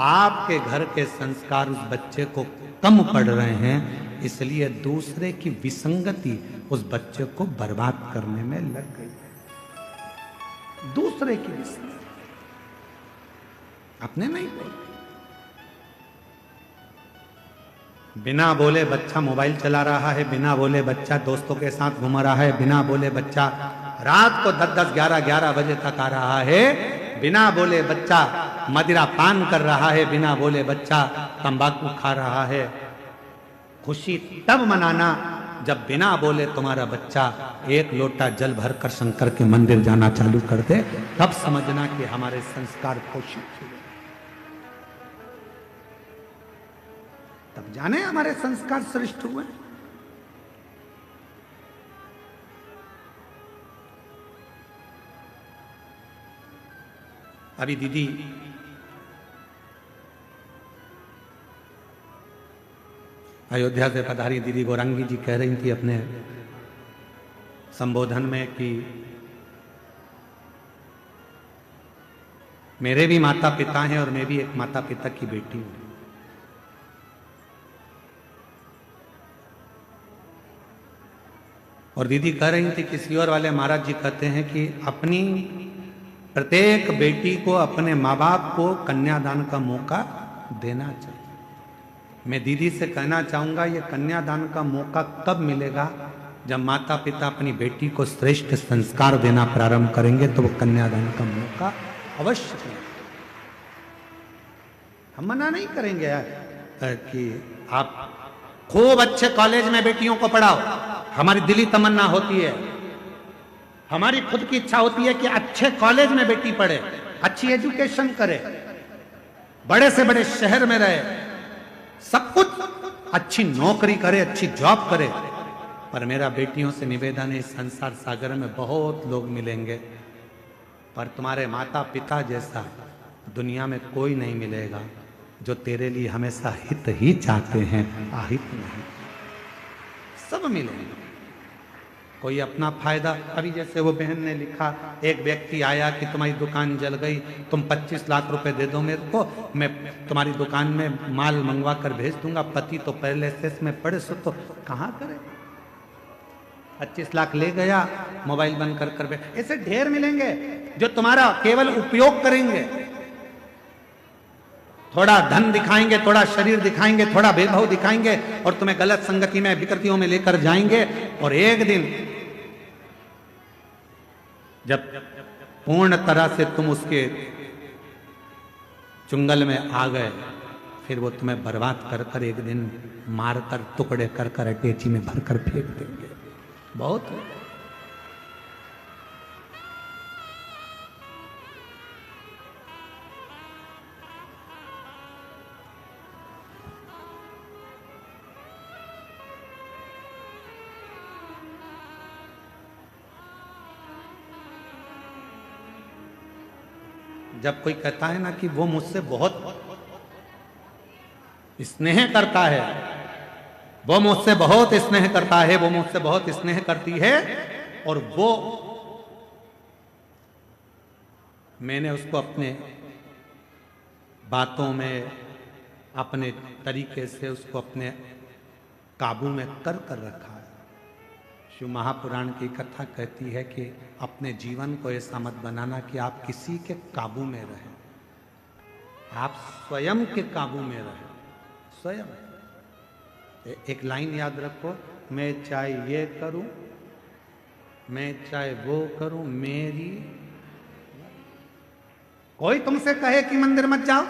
आपके घर के संस्कार उस बच्चे को कम पड़ रहे हैं, इसलिए दूसरे की विसंगति उस बच्चे को बर्बाद करने में लग गई है। दूसरे की विसंगति, अपने नहीं बोले। बिना बोले बच्चा मोबाइल चला रहा है, बिना बोले बच्चा दोस्तों के साथ घूम रहा है, बिना बोले बच्चा रात को 10-10, 11-11 बजे तक आ रहा है, बिना बोले बच्चा मदिरा पान कर रहा है, बिना बोले बच्चा तंबाकू खा रहा है। खुशी तब मनाना जब बिना बोले तुम्हारा बच्चा एक लोटा जल भरकर शंकर के मंदिर जाना चालू कर दे, तब समझना कि हमारे संस्कार पोषित हुए। तब जाने हमारे संस्कार श्रेष्ठ हुए। अभी दीदी अयोध्या से पधारी दीदी गौरांगी जी कह रही थी अपने संबोधन में कि मेरे भी माता पिता हैं और मैं भी एक माता पिता की बेटी हूं। और दीदी कह रही थी कि सीहोर वाले महाराज जी कहते हैं कि अपनी प्रत्येक बेटी को अपने माँ बाप को कन्यादान का मौका देना चाहिए। मैं दीदी से कहना चाहूंगा ये कन्यादान का मौका कब मिलेगा? जब माता पिता अपनी बेटी को श्रेष्ठ संस्कार देना प्रारंभ करेंगे तो वो कन्यादान का मौका अवश्य मिलेगा। हम मना नहीं करेंगे यार कि आप खूब अच्छे कॉलेज में बेटियों को पढ़ाओ, हमारी दिली तमन्ना होती है, हमारी खुद की इच्छा होती है कि अच्छे कॉलेज में बेटी पढ़े, अच्छी एजुकेशन करे, बड़े से बड़े शहर में रहे, सब कुछ अच्छी नौकरी करे, अच्छी जॉब करे। पर मेरा बेटियों से निवेदन है, इस संसार सागर में बहुत लोग मिलेंगे पर तुम्हारे माता पिता जैसा दुनिया में कोई नहीं मिलेगा जो तेरे लिए हमेशा हित ही चाहते हैं, अहित नहीं। सब मिलेंगे, कोई अपना फायदा। अभी जैसे वो बहन ने लिखा, एक व्यक्ति आया कि तुम्हारी दुकान जल गई, तुम 25 लाख रुपए दे दो मेरे को, मैं तुम्हारी दुकान में माल मंगवा कर भेज दूंगा। पति तो पहले से में पड़े सो तो कहाँ करे, 25 लाख ले गया, मोबाइल बंद कर कर ऐसे ढेर मिलेंगे जो तुम्हारा केवल उपयोग करेंगे, थोड़ा धन दिखाएंगे, थोड़ा शरीर दिखाएंगे, थोड़ा वैभव दिखाएंगे और तुम्हें गलत संगति में विकृतियों में लेकर जाएंगे। और एक दिन जब पूर्ण तरह से तुम उसके चुंगल में आ गए, फिर वो तुम्हें बर्बाद कर कर एक दिन मारकर टुकड़े कर कर अटेची में भरकर फेंक देंगे। बहुत जब कोई कहता है ना कि वो मुझसे बहुत स्नेह करता है, वो मुझसे बहुत स्नेह करता है, वो मुझसे बहुत स्नेह करती है, और वो मैंने उसको अपने बातों में अपने तरीके से उसको अपने काबू में कर कर रखा है। शिव महापुराण की कथा कहती है कि अपने जीवन को ऐसा मत बनाना कि आप किसी के काबू में रहें, आप स्वयं के काबू में रहें। स्वयं एक लाइन याद रखो, मैं चाहे ये करूं, मैं चाहे वो करूं, मेरी। कोई तुमसे कहे कि मंदिर मत जाओ,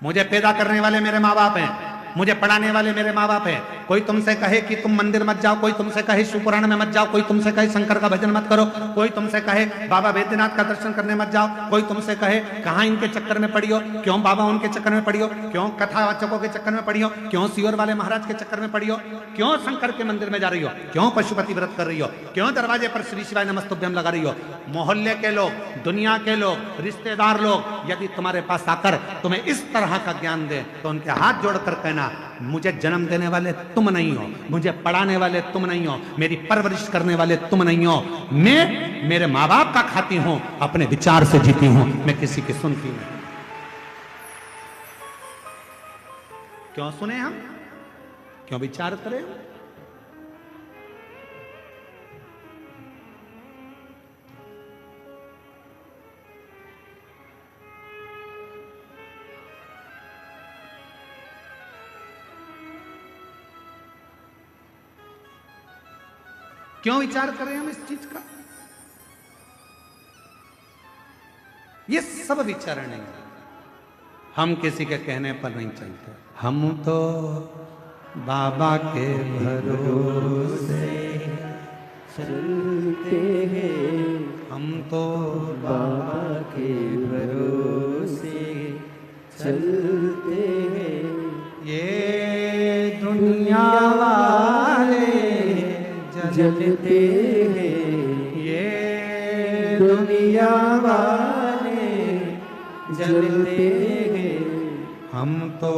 मुझे पैदा करने वाले मेरे माँ बाप हैं, मुझे पढ़ाने वाले मेरे माँ बाप हैं। कोई तुमसे कहे कि तुम मंदिर मत जाओ, कोई तुमसे कहे शिव पुराण में मत जाओ, कोई तुमसे कहे शंकर का भजन मत करो, कोई तुमसे कहे बाबा बैद्यनाथ का दर्शन करने मत जाओ, कोई तुमसे कहे कहाँ इनके चक्कर में पड़ी हो, क्यों बाबा उनके चक्कर में पड़ी हो, क्यों कथावाचकों के चक्कर में पड़ी हो, क्यों सीहोर वाले महाराज के चक्कर में पड़ी हो, क्यों शंकर के मंदिर में जा रही हो, क्यों पशुपति व्रत कर रही हो, क्यों दरवाजे पर श्री शिवाय नमस्तुभ्यम लगा रही हो। मोहल्ले के लोग, दुनिया के लोग, रिश्तेदार लोग यदि तुम्हारे पास आकर तुम्हें इस तरह का ज्ञान दे तो उनके हाथ जोड़कर कहना, मुझे जन्म देने वाले तुम नहीं हो, मुझे पढ़ाने वाले तुम नहीं हो, मेरी परवरिश करने वाले तुम नहीं हो, मैं मेरे माँ बाप का खाती हूं, अपने विचार से जीती हूं, मैं किसी की सुनती नहीं। क्यों सुने हम, क्यों विचार करें? क्यों विचार करें हम इस चीज का? ये सब विचार नहीं, हम किसी के कहने पर नहीं चलते। हम तो बाबा के भरोसे चलते हैं, हम तो बाबा के भरोसे चलते हैं। ये चलते हैं ये दुनिया वाले जलते हैं हम तो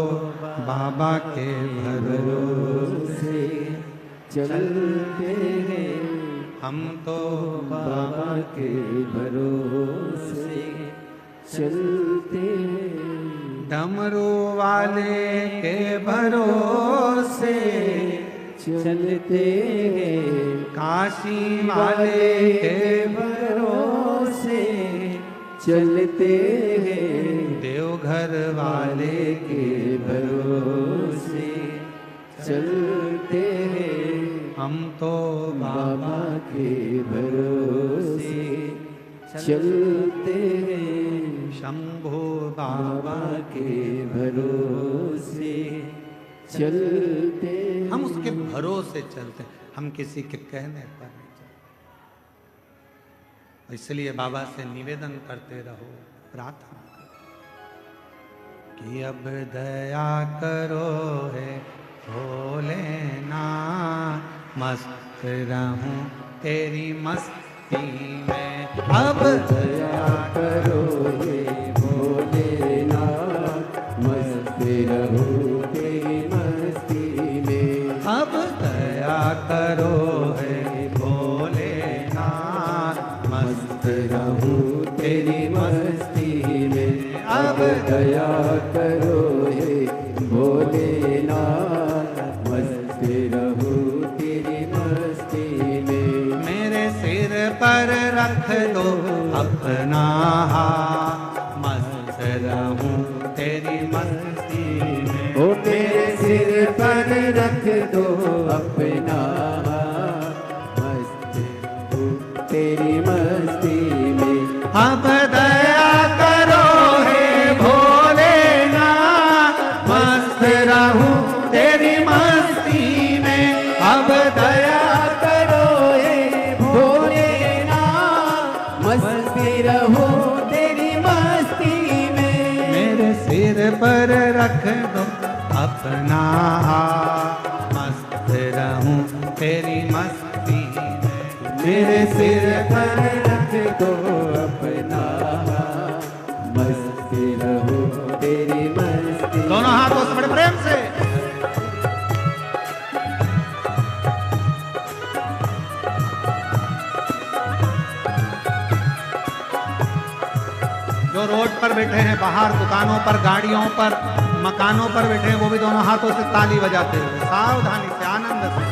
बाबा के भरोसे चलते हैं हम तो बाबा के भरोसे चलते हैं डमरू वाले के भरोसे चलते हैं काशी वाले के भरोसे चलते हैं देवघर वाले के भरोसे चलते हैं हम तो बाबा के भरोसे चलते हैं शंभू बाबा बाबा के भरोसे चलते हैं। हम उसके भरोसे चलते हैं, हम किसी के कहने पर नहीं चलते। इसलिए बाबा से निवेदन करते रहो, प्रार्थना करो कि अब दया करो है भोलेनाथ, मस्त रहूं तेरी मस्ती में। अब दया करो हे भोलेनाथ, मस्त रहूं तेरी मस्ती में। अब दया करो है भोलेनाथ, मस्त रहूं तेरी मस्ती में। अब दया करो हे भोलेनाथ, मस्त रहूं तेरी मस्ती में। मेरे सिर पर रख दो अपना हाथ, मस्त रहूं तेरी मस्ती में। ओ मेरे सिर पर रख दो अपना हाथ, मस्त रहूं तेरी मस्ती में। अब दया करो हे भोलेनाथ, मस्त रहूं तेरी मस्ती में। अब दया करो हे भोलेनाथ, मस्त रहूं तेरी मस्ती में। मेरे सिर पर रख दो अपना हाथ, मस्त रहूं तेरी मस्ती में। मेरे सिर पर रख दो अपना हाथ, मस्त रहूं तेरी मस्ती। दोनों हाथों से बड़े प्रेम से जो रोड पर बैठे हैं, बाहर दुकानों पर, गाड़ियों पर, मकानों पर बैठे हैं, वो भी दोनों हाथों से ताली बजाते हुए सावधानी से, आनंद से।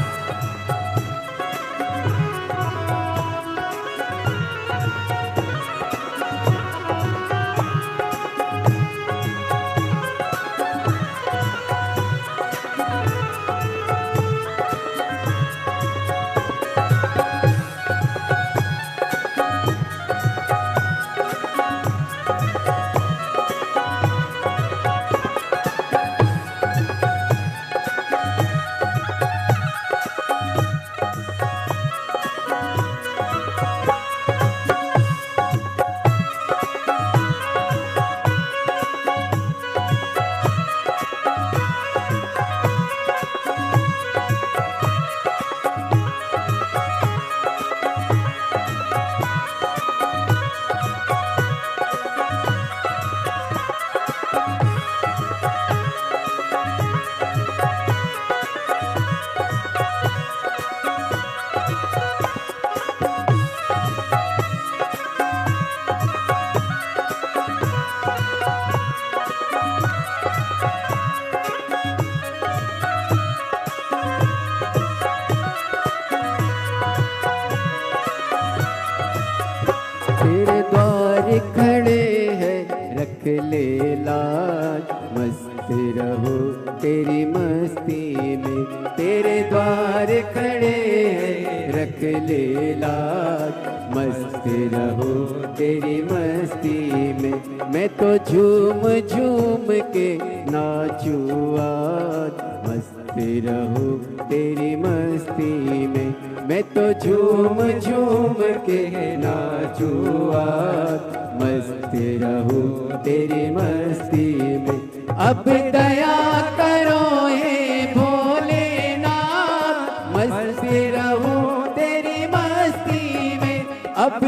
तेरे द्वार खड़े हैं रख ले लाज, मस्त रहो तेरी मस्ती में। तेरे द्वार खड़े हैं रख ले लाज, मस्त रहो तेरी मस्ती में। मैं तो झूम झूम के नाचूं आज, मस्त रहो तेरी मस्ती में। मैं तो झूम झूम के नाचूं आज, मस्त रहूं तेरी मस्ती में। अब दया करो हे भोलेनाथ, मस्त रहूं तेरी अब